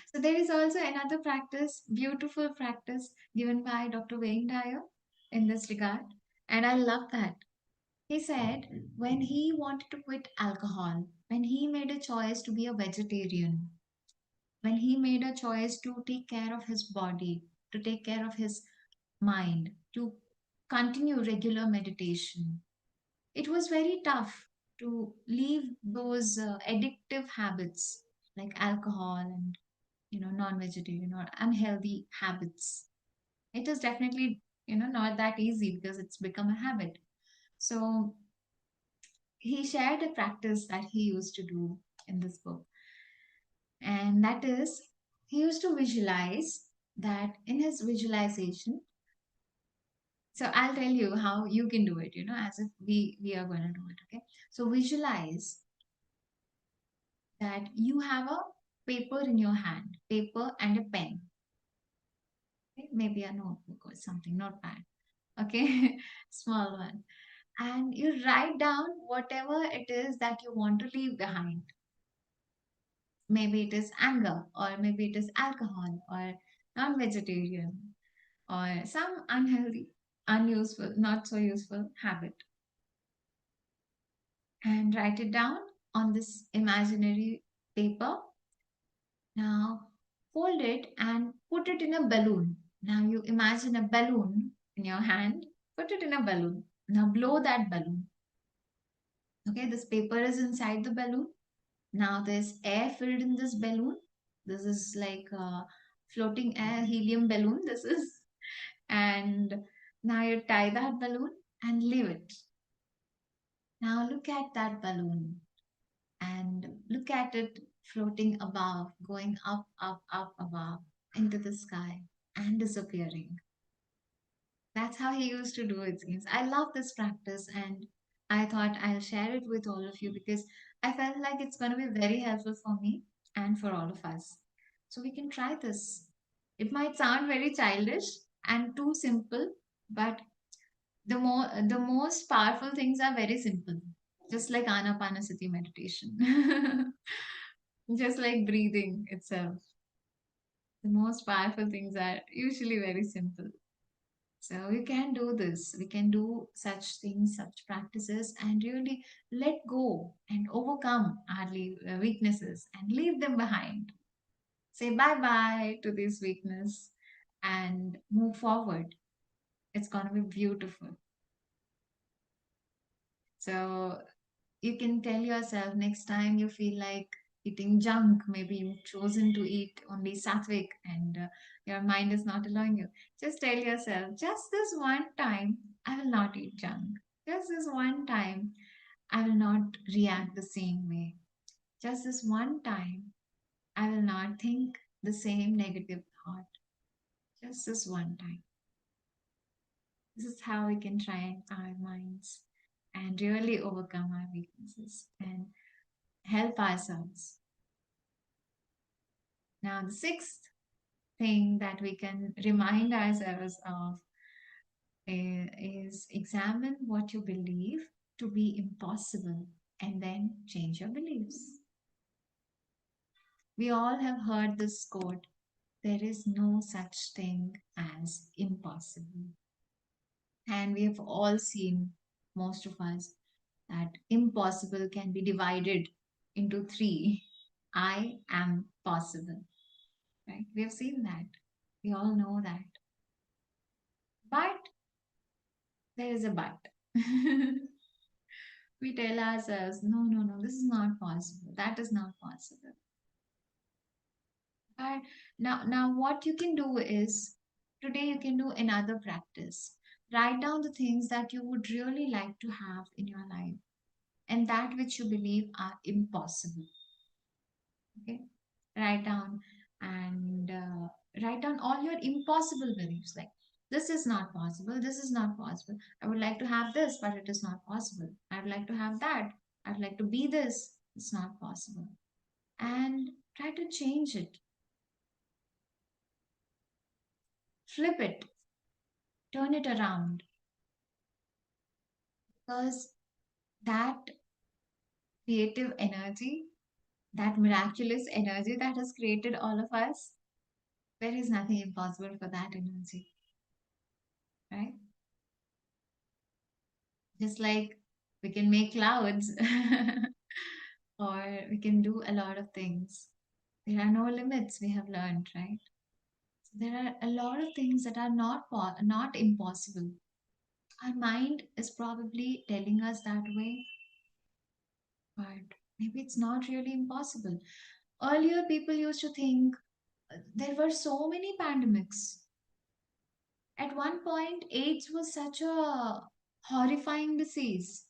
So, there is also another practice, beautiful practice given by Dr. Wayne Dyer in this regard. And I love that. He said when he wanted to quit alcohol, when he made a choice to be a vegetarian, when he made a choice to take care of his body, to take care of his mind, to continue regular meditation, it was very tough to leave those addictive habits like alcohol and non-vegetarian or unhealthy habits. It is definitely not that easy because it's become a habit. So he shared a practice that he used to do in this book, and that is he used to visualize that in his visualization. So I'll tell you how you can do it, as if we are going to do it. Okay, so visualize that you have a paper in your hand, paper and a pen. Okay? Maybe a notebook or something, not bad. Okay, small one, and you write down whatever it is that you want to leave behind. Maybe it is anger, or maybe it is alcohol, or non vegetarian, or some unhealthy, unuseful, not so useful habit. And write it down on this imaginary paper. Now fold it and put it in a balloon. Now you imagine a balloon in your hand, put it in a balloon. Now blow that balloon. Okay, this paper is inside the balloon. Now there's air filled in this balloon. This is like a floating air helium balloon. This is, and now you tie that balloon and leave it. Now look at that balloon and look at it floating above, going up, up, up above into the sky and disappearing. That's how he used to do it. Seems. I love this practice and I thought I'll share it with all of you because I felt like it's going to be very helpful for me and for all of us. So we can try this. It might sound very childish and too simple, but the most powerful things are very simple. Just like Anapanasati meditation. Just like breathing itself. The most powerful things are usually very simple. So we can do this. We can do such things, such practices, and really let go and overcome our weaknesses and leave them behind. Say bye bye to this weakness and move forward. It's going to be beautiful. So you can tell yourself next time you feel like eating junk, maybe you've chosen to eat only sattvic and your mind is not allowing you. Just tell yourself, just this one time, I will not eat junk. Just this one time, I will not react the same way. Just this one time, I will not think the same negative thought. Just this one time. This is how we can train our minds and really overcome our weaknesses and help ourselves. Now, the sixth thing that we can remind ourselves of is examine what you believe to be impossible and then change your beliefs. We all have heard this quote, there is no such thing as impossible. And we have all seen, most of us, that impossible can be divided into three. I am possible, right? We have seen that. We all know that. But there is a but. We tell ourselves, no, no, no, this is not possible. That is not possible. But now what you can do is, today you can do another practice. Write down the things that you would really like to have in your life and that which you believe are impossible. Okay, write down and write down all your impossible beliefs, like this is not possible, this is not possible, I would like to have this but it is not possible, I would like to have that, I'd like to be this, it's not possible. And try to change it, flip it, turn it around, because that creative energy, that miraculous energy that has created all of us, there is nothing impossible for that energy, right? Just like we can make clouds or we can do a lot of things. There are no limits, we have learned, right? So there are a lot of things that are not impossible. Our mind is probably telling us that way, but maybe it's not really impossible. Earlier, people used to think there were so many pandemics. At one point, AIDS was such a horrifying disease.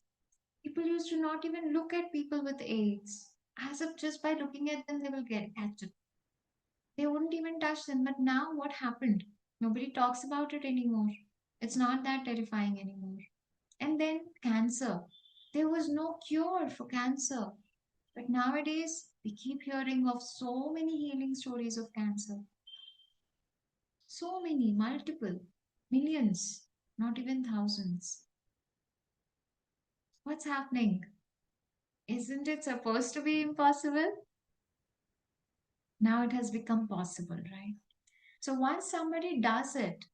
People used to not even look at people with AIDS, as if just by looking at them they will catch it. They wouldn't even touch them. But now what happened? Nobody talks about it anymore. It's not that terrifying anymore. And then cancer. There was no cure for cancer. But nowadays we keep hearing of so many healing stories of cancer. So many, multiple, millions, not even thousands. What's happening? Isn't it supposed to be impossible? Now it has become possible, right? So once somebody does it,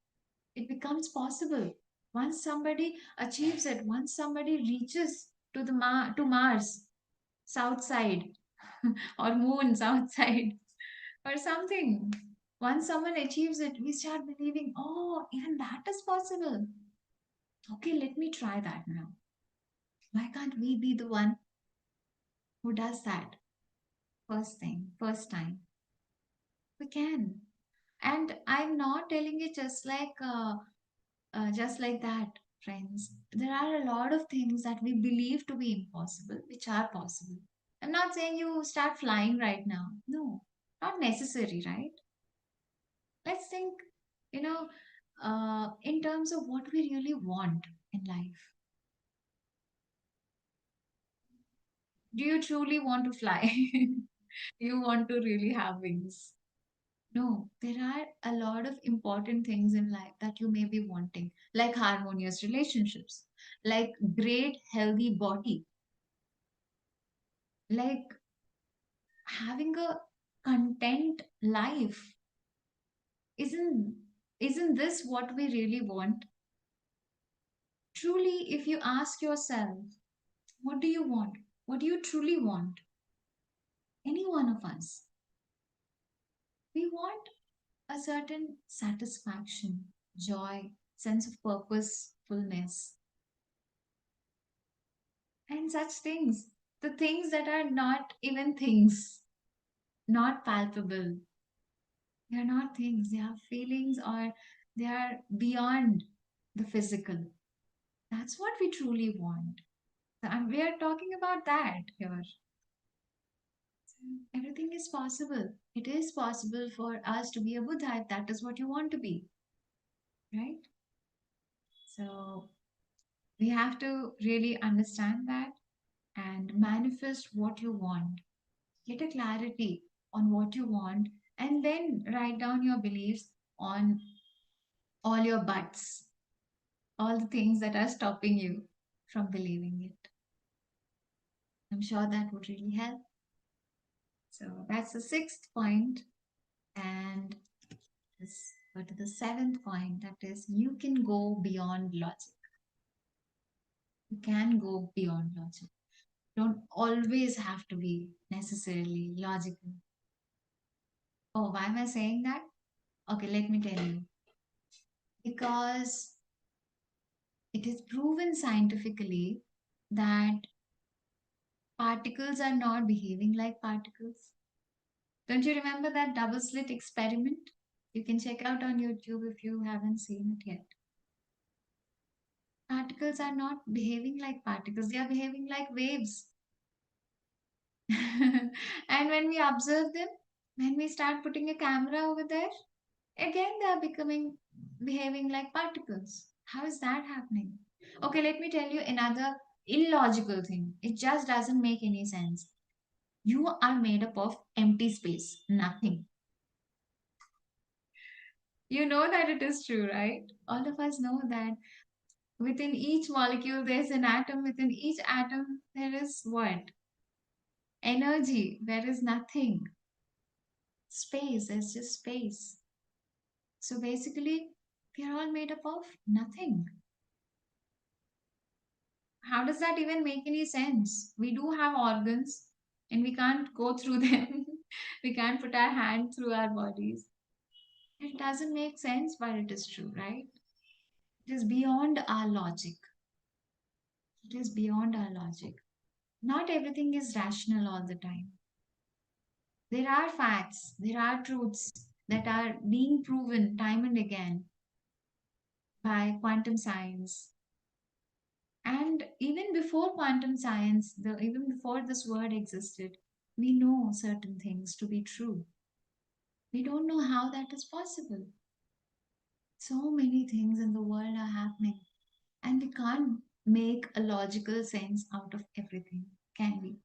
it becomes possible. Once somebody achieves it, once somebody reaches to to Mars, south side, or moon, south side, or something. Once someone achieves it, we start believing, oh, even that is possible. Okay, let me try that now. Why can't we be the one who does that first thing, first time? We can. And I'm not telling you just like that, friends. There are a lot of things that we believe to be impossible, which are possible. I'm not saying you start flying right now. No, not necessary, right? Let's think, you know, in terms of what we really want in life. Do you truly want to fly? Do you want to really have wings? No, there are a lot of important things in life that you may be wanting, like harmonious relationships, like great healthy body, like having a content life. Isn't isn't this what we really want? Truly, if you ask yourself, what do you want? What do you truly want? Any one of us. We want a certain satisfaction, joy, sense of purposefulness, and such things. The things that are not even things, not palpable. They are not things, they are feelings, or they are beyond the physical. That's what we truly want. And we are talking about that here. So everything is possible. It is possible for us to be a Buddha if that is what you want to be, right? So we have to really understand that and manifest what you want. Get a clarity on what you want and then write down your beliefs on all your buts, all the things that are stopping you from believing it. I'm sure that would really help. So that's the sixth point. And let's go to the seventh point, that is, you can go beyond logic. You can go beyond logic. Don't always have to be necessarily logical. Oh, why am I saying that? Okay, let me tell you. Because it is proven scientifically that particles are not behaving like particles. Don't you remember that double slit experiment? You can check out on YouTube if you haven't seen it yet. Particles are not behaving like particles, they are behaving like waves. And when we observe them, when we start putting a camera over there, again they are behaving like particles. How is that happening? Okay, let me tell you another illogical thing. It just doesn't make any sense. You are made up of empty space, nothing. You know that it is true, right? All of us know that within each molecule there's an atom. Within each atom there is what? Energy. There is nothing. Space. There's just space. So basically, we are all made up of nothing. How does that even make any sense? We do have organs and we can't go through them. We can't put our hand through our bodies. It doesn't make sense, but it is true, right? It is beyond our logic. It is beyond our logic. Not everything is rational all the time. There are facts, there are truths that are being proven time and again by quantum science. And even before quantum science, even before this word existed, we know certain things to be true. We don't know how that is possible. So many things in the world are happening, and we can't make a logical sense out of everything, can we?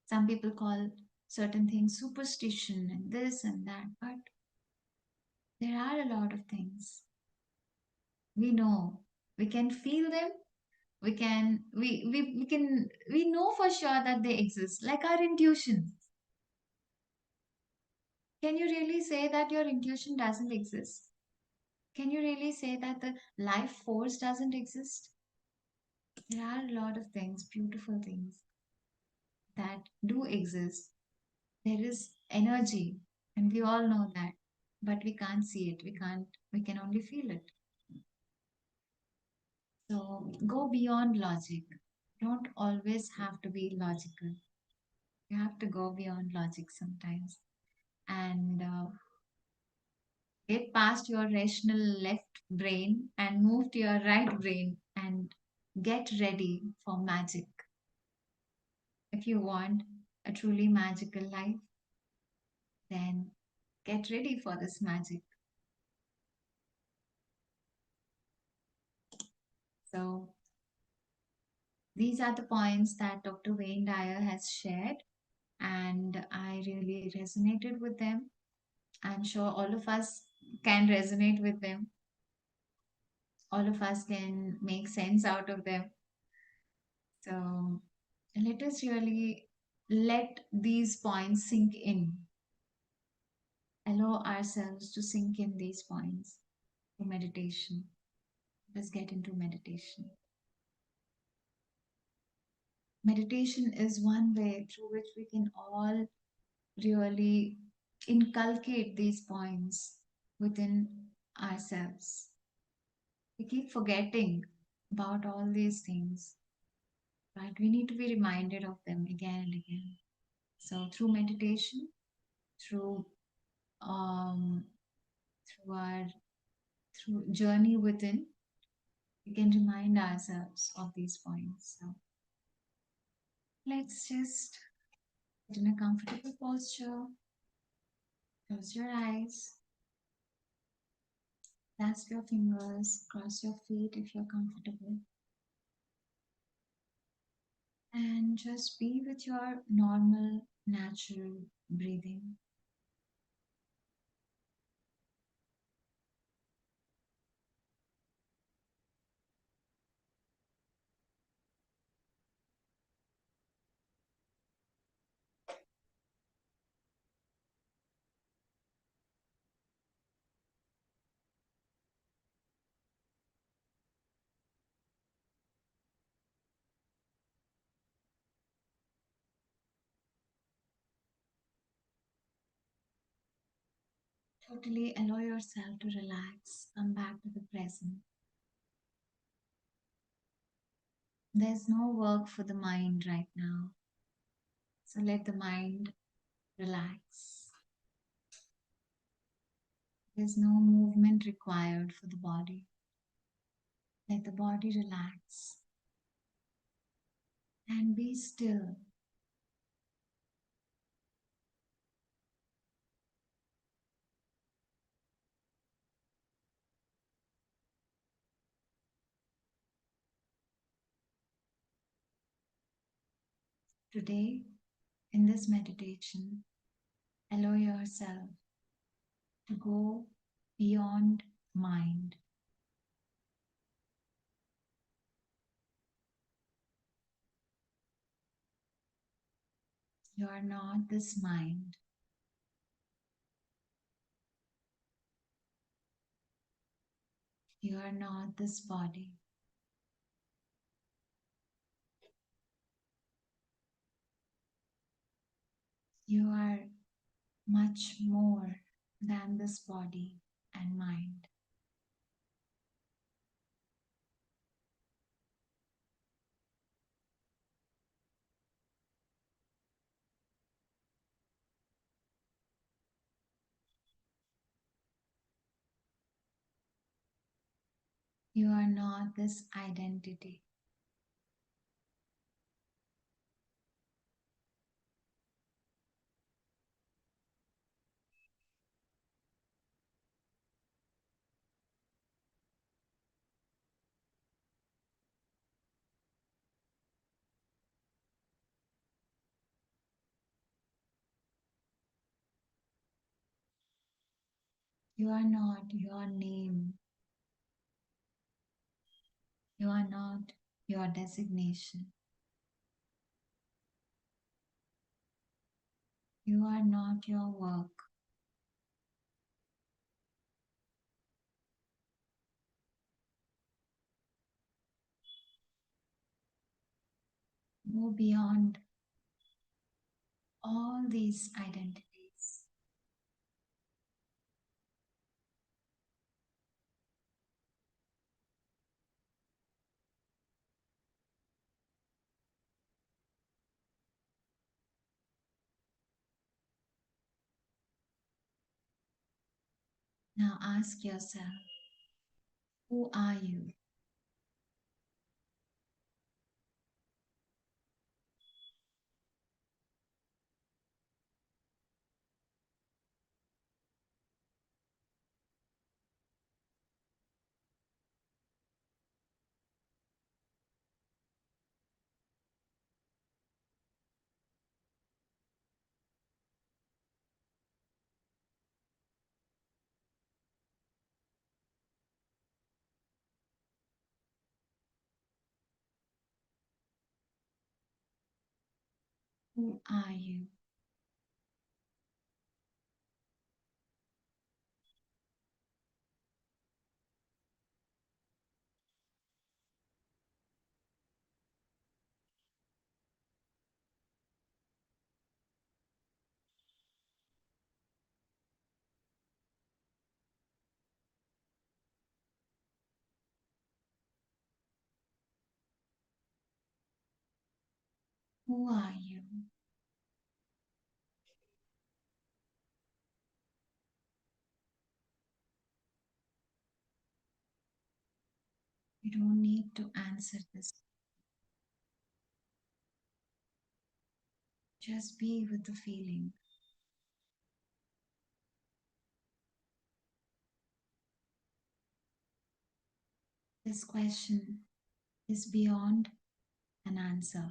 Some people call certain things superstition and this and that, but there are a lot of things. We know, we can feel them, we know for sure that they exist, like our intuition. Can you really say that your intuition doesn't exist? Can you really say that the life force doesn't exist? There are a lot of things, beautiful things that do exist. There is energy, and we all know that, but we can't see it. We can only feel it. So go beyond logic. Don't always have to be logical. You have to go beyond logic sometimes and get past your rational left brain and move to your right brain and get ready for magic. If you want a truly magical life, then get ready for this magic. So, these are the points that Dr. Wayne Dyer has shared, and I really resonated with them. I'm sure all of us can resonate with them, all of us can make sense out of them. So, let us really let these points sink in, allow ourselves to sink in these points through meditation. Let's get into meditation. Meditation is one way through which we can all really inculcate these points within ourselves. We keep forgetting about all these things, right? We need to be reminded of them again and again. So through meditation, through um, through our through journey within, we can remind ourselves of these points. So let's just get in a comfortable posture. Close your eyes. Clasp your fingers, cross your feet if you're comfortable. And just be with your normal, natural breathing. Totally allow yourself to relax, come back to the present. There's no work for the mind right now. So let the mind relax. There's no movement required for the body. Let the body relax and be still. Today, in this meditation, allow yourself to go beyond mind. You are not this mind. You are not this body. You are much more than this body and mind. You are not this identity. You are not your name. You are not your designation. You are not your work. Go beyond all these identities. Now ask yourself, who are you? Who are you? Who are you? You don't need to answer this. Just be with the feeling. This question is beyond an answer.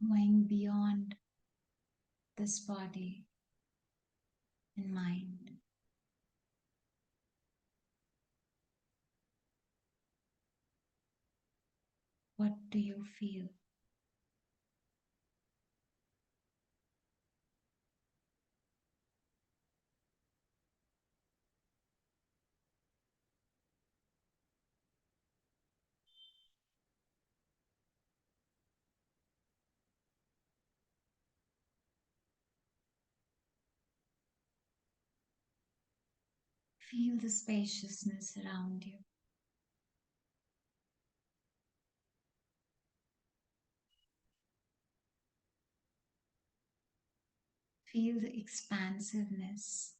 Going beyond this body and mind. What do you feel? Feel the spaciousness around you. Feel the expansiveness.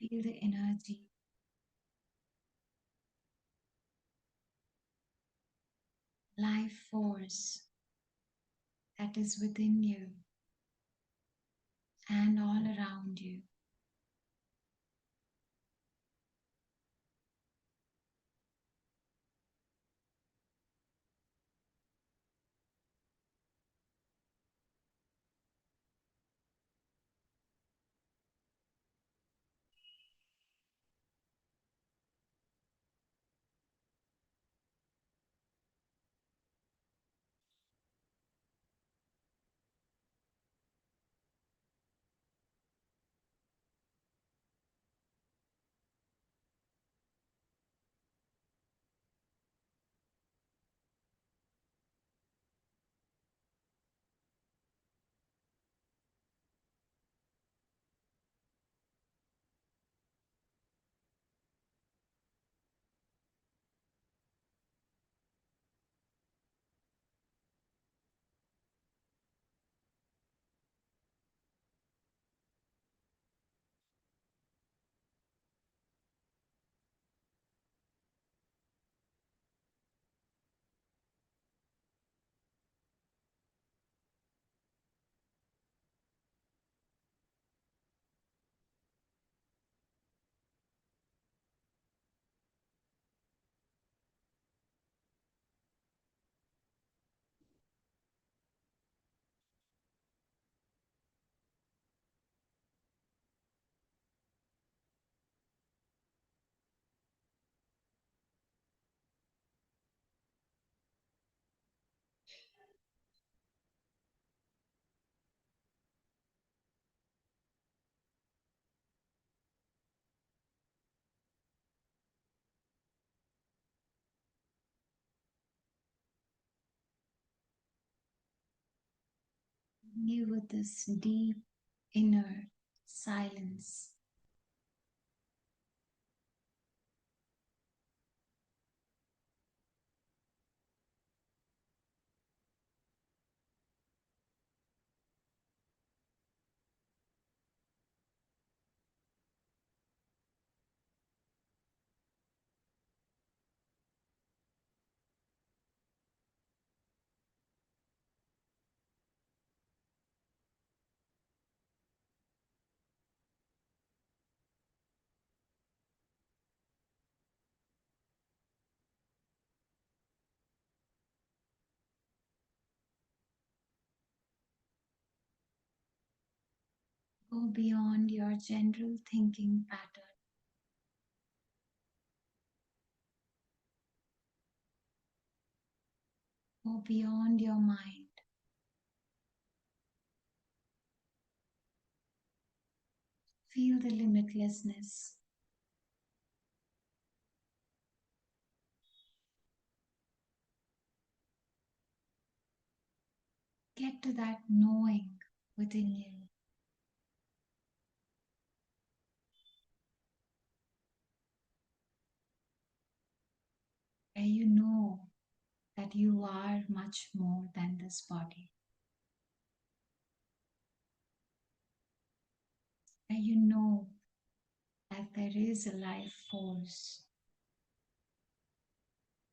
Feel the energy, life force that is within you and all around you. Be with this deep inner silence. Go beyond your general thinking pattern. Go beyond your mind. Feel the limitlessness. Get to that knowing within you. Where you know that you are much more than this body. Where you know that there is a life force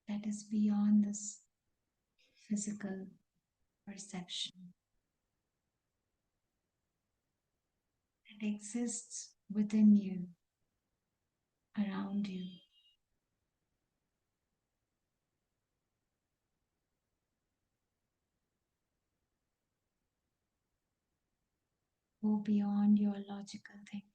that is beyond this physical perception. It exists within you, around you. Go beyond your logical thinking.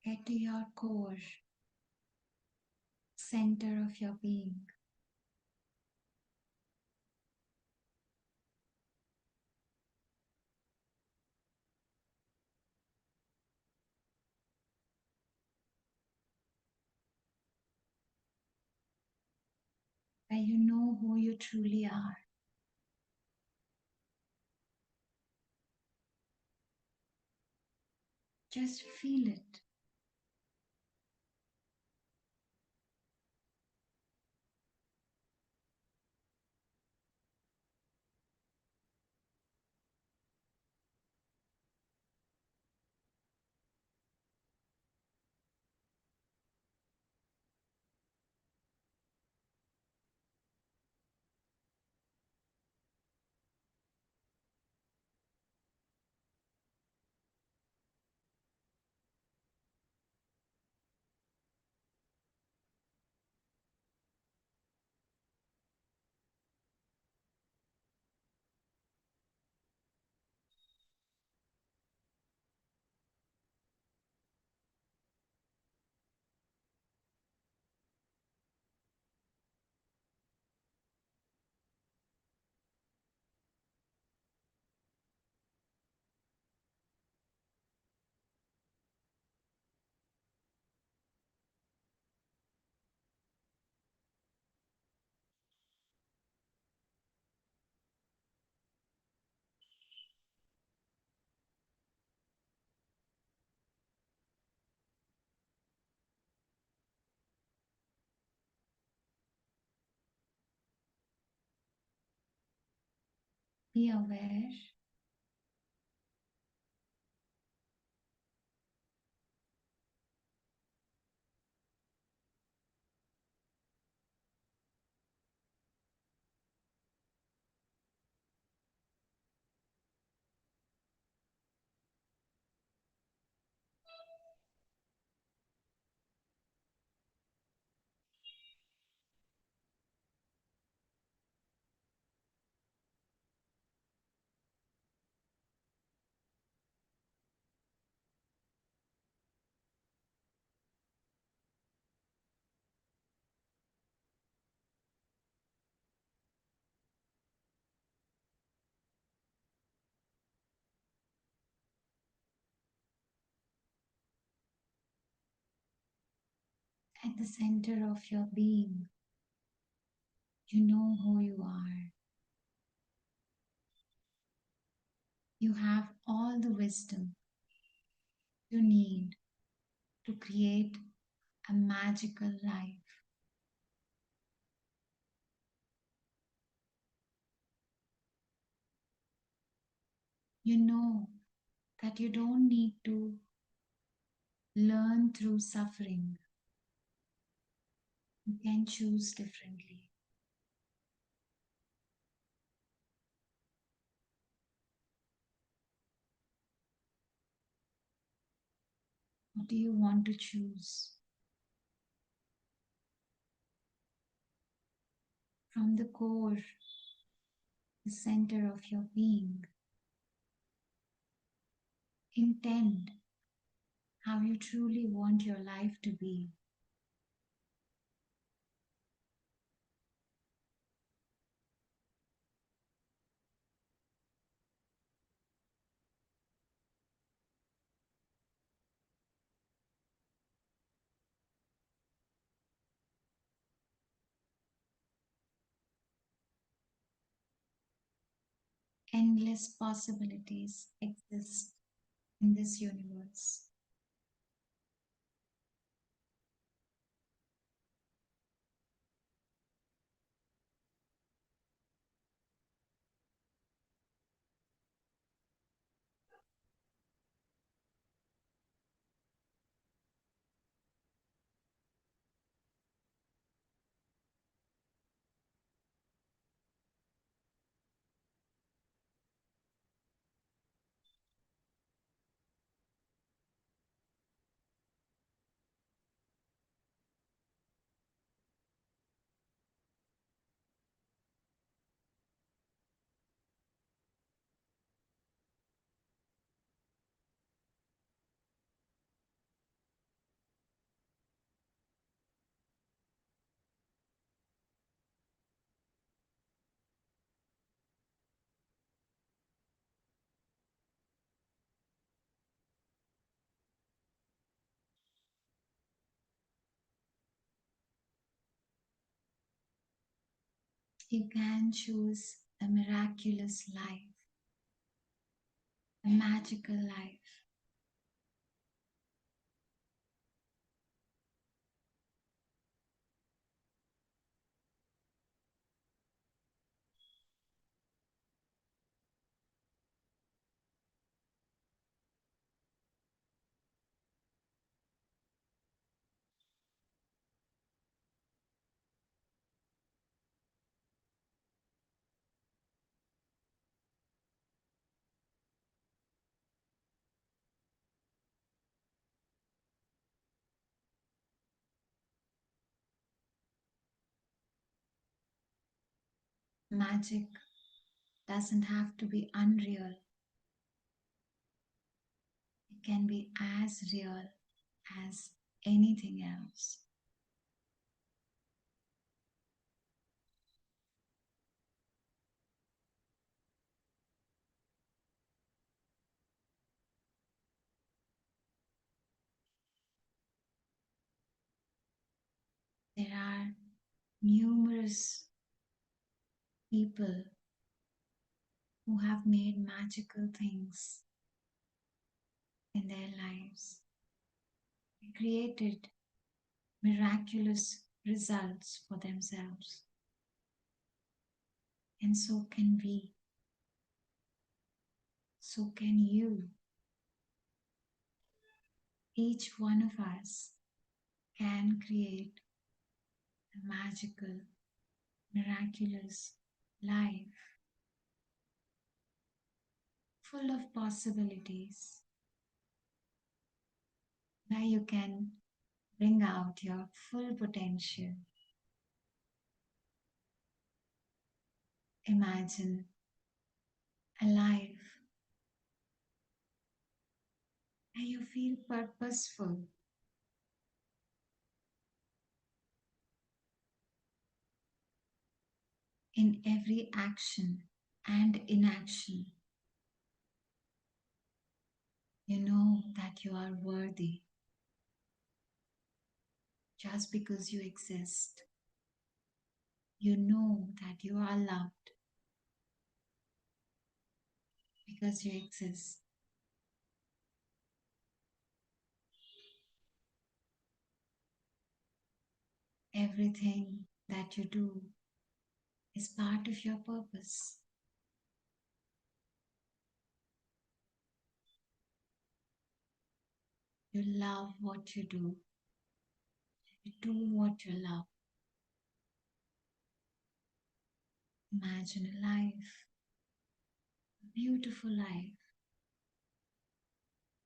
Get to your core, center of your being. Where you know who you truly are. Just feel it. Be aware at the center of your being. You know who you are. You have all the wisdom you need to create a magical life. You know that you don't need to learn through suffering. You can choose differently. What do you want to choose? From the core, the center of your being, intend how you truly want your life to be. Endless possibilities exist in this universe. You can choose a miraculous life, a magical life. Magic doesn't have to be unreal. It can be as real as anything else. There are numerous people who have made magical things in their lives. They created miraculous results for themselves. And so can we. So can you. Each one of us can create a magical, miraculous life full of possibilities where you can bring out your full potential. Imagine a life where you feel purposeful, in every action and inaction. You know that you are worthy just because you exist. You know that you are loved because you exist. Everything that you do is part of your purpose. You love what you do. You do what you love. Imagine a life, a beautiful life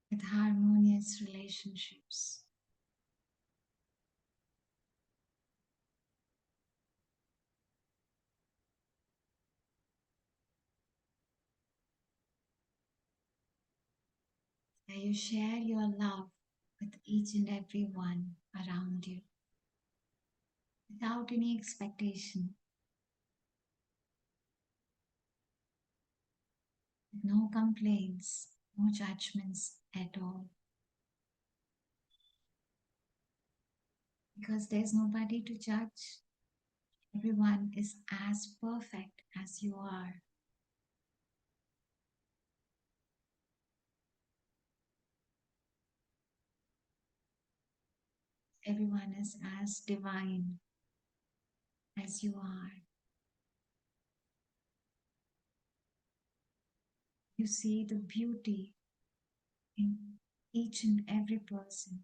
with harmonious relationships. Where you share your love with each and every one around you without any expectation, with no complaints, no judgments at all. Because there's nobody to judge. Everyone is as perfect as you are. Everyone is as divine as you are. You see the beauty in each and every person.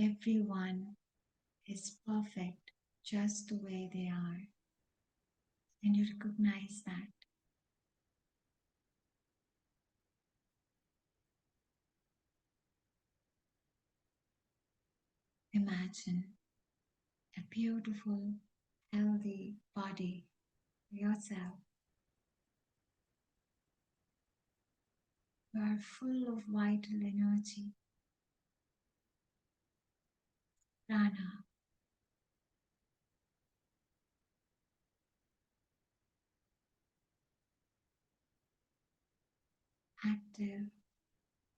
Everyone is perfect just the way they are. And you recognize that. Imagine a beautiful, healthy body for yourself. You are full of vital energy, prana, active,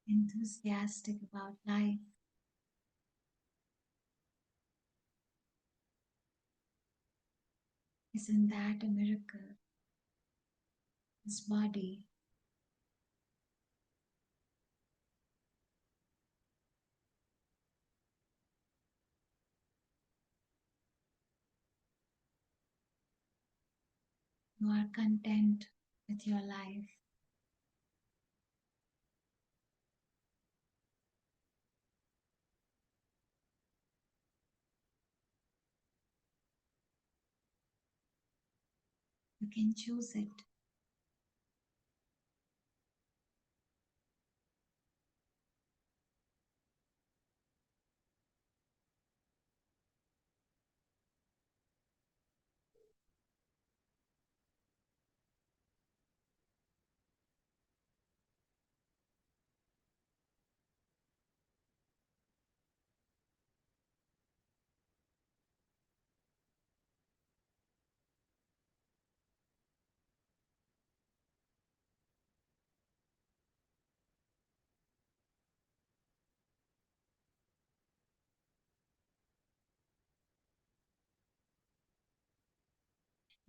enthusiastic about life. Isn't that a miracle? This body, you are content with your life. You can choose it.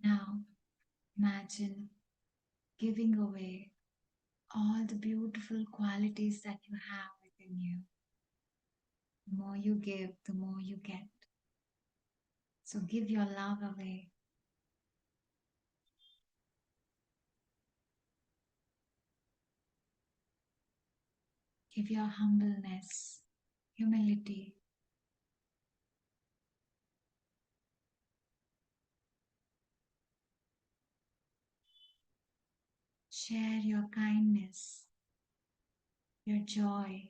Now, imagine giving away all the beautiful qualities that you have within you. The more you give, the more you get. So give your love away. Give your humbleness, humility. Share your kindness, your joy,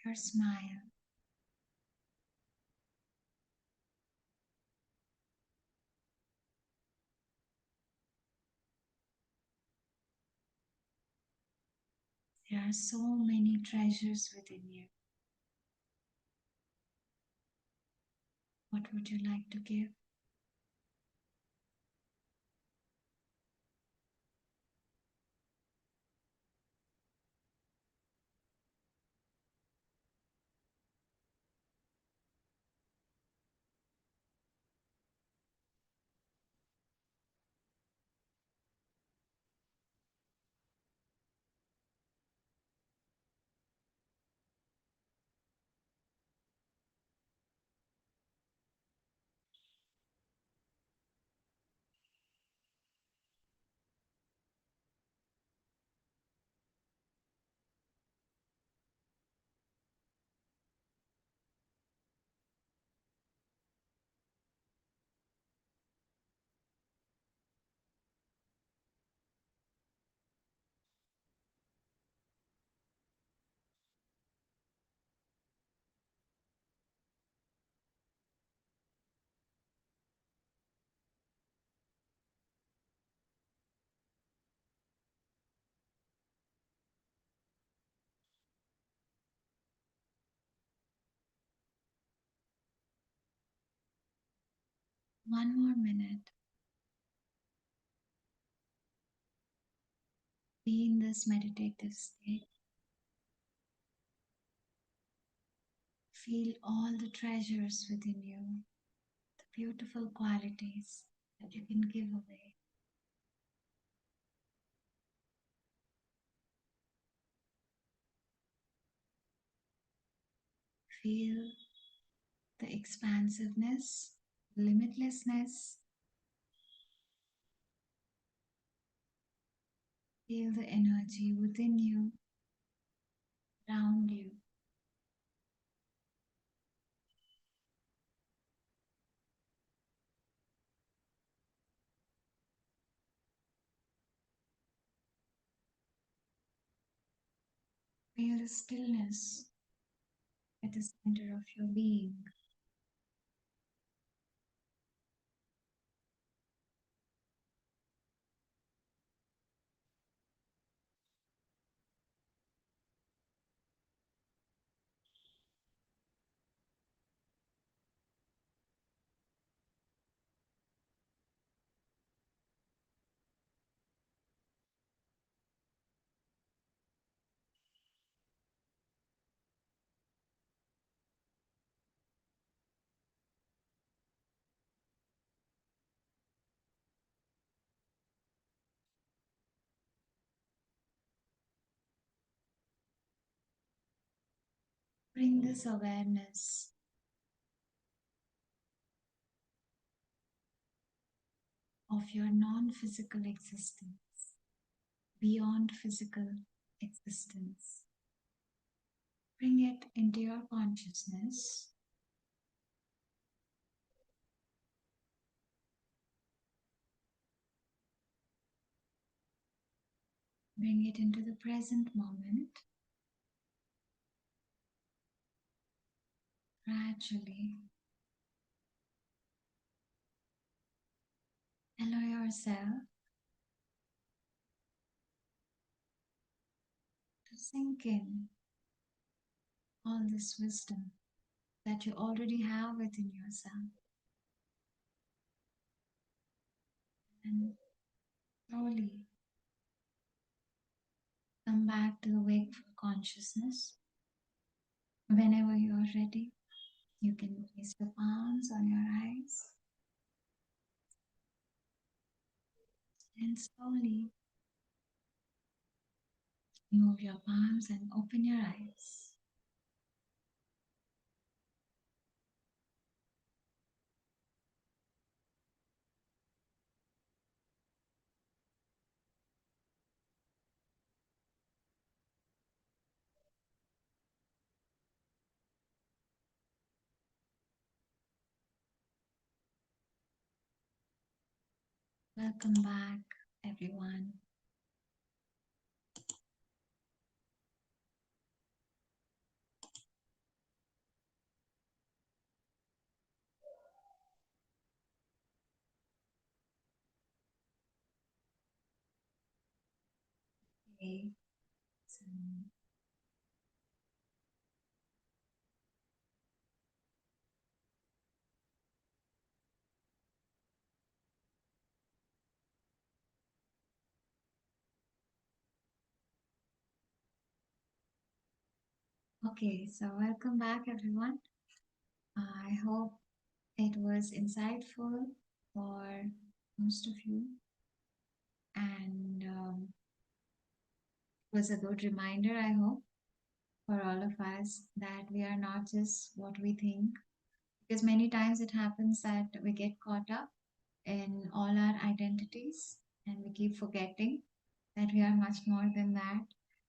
your smile. There are so many treasures within you. What would you like to give? One more minute. Be in this meditative state. Feel all the treasures within you, the beautiful qualities that you can give away. Feel the expansiveness, limitlessness. Feel the energy within you, around you. Feel the stillness at the center of your being. Bring this awareness of your non-physical existence, beyond physical existence. Bring it into your consciousness. Bring it into the present moment. Gradually allow yourself to sink in all this wisdom that you already have within yourself. And slowly come back to the wakeful consciousness. Whenever you are ready, you can place your palms on your eyes and slowly move your palms and open your eyes. Welcome back, everyone. Okay, so welcome back, everyone. I hope it was insightful for most of you, and it was a good reminder, I hope, for all of us that we are not just what we think. Because many times it happens that we get caught up in all our identities and we keep forgetting that we are much more than that.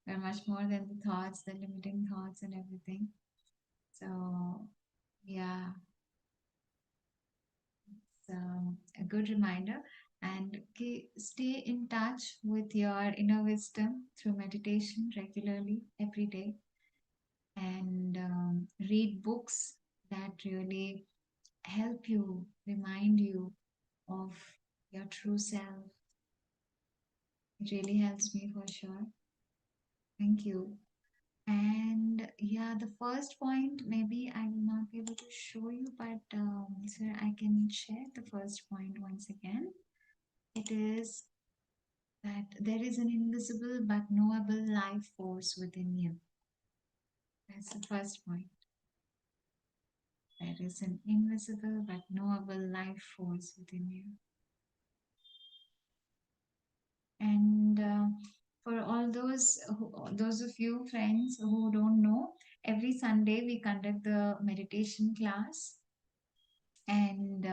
We are much more than the thoughts, the limiting thoughts, and everything. So, yeah, it's a good reminder. And stay in touch with your inner wisdom through meditation regularly, every day, and read books that really help you, remind you of your true self. It really helps me for sure. Thank you. And yeah, the first point, maybe I will not be able to show you, but sir, I can share the first point once again. It is that there is an invisible but knowable life force within you. That's the first point. There is an invisible but knowable life force within you. And for all those of you friends who don't know, every Sunday we conduct the meditation class, and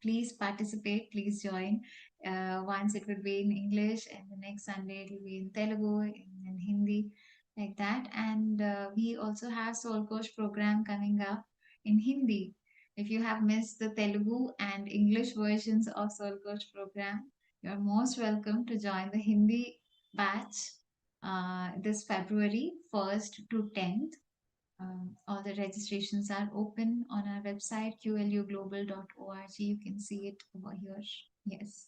please participate, please join. Once it will be in English, and the next Sunday it will be in Telugu and in Hindi, like that. And we also have Soul Coach program coming up in Hindi. If you have missed the Telugu and English versions of Soul Coach program, you're most welcome to join the Hindi batch this February 1st to 10th. All the registrations are open on our website, qluglobal.org. You can see it over here. Yes.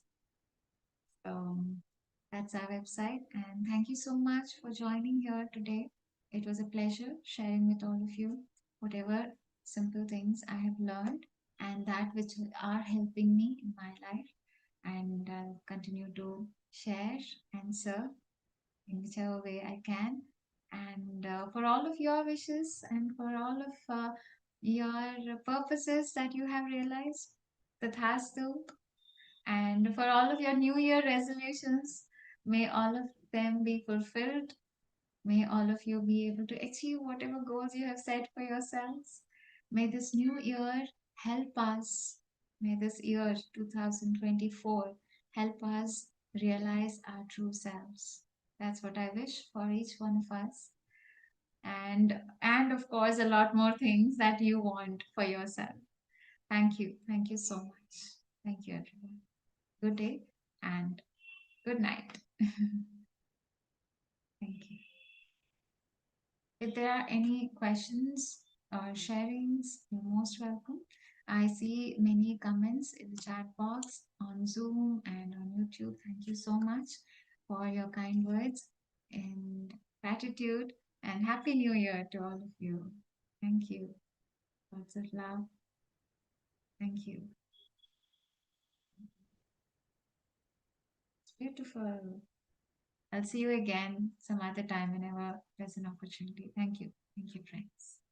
That's our website. And thank you so much for joining here today. It was a pleasure sharing with all of you whatever simple things I have learned and that which are helping me in my life. And I'll continue to share and serve in whichever way I can. And for all of your wishes and for all of your purposes that you have realized, Tathastu, and for all of your New Year resolutions, may all of them be fulfilled May all of you be able to achieve whatever goals you have set for yourselves. May this new year help us. May this year 2024 help us realize our true selves. That's what I wish for each one of us. And of course a lot more things that you want for yourself. Thank you. Thank you so much. Thank you everyone. Good day and good night. Thank you. If there are any questions or sharings, you're most welcome. I see many comments in the chat box on Zoom and on YouTube. Thank you so much for your kind words and gratitude, and Happy New Year to all of you. Thank you. Lots of love. Thank you. It's beautiful. I'll see you again some other time whenever there's an opportunity. Thank you. Thank you, friends.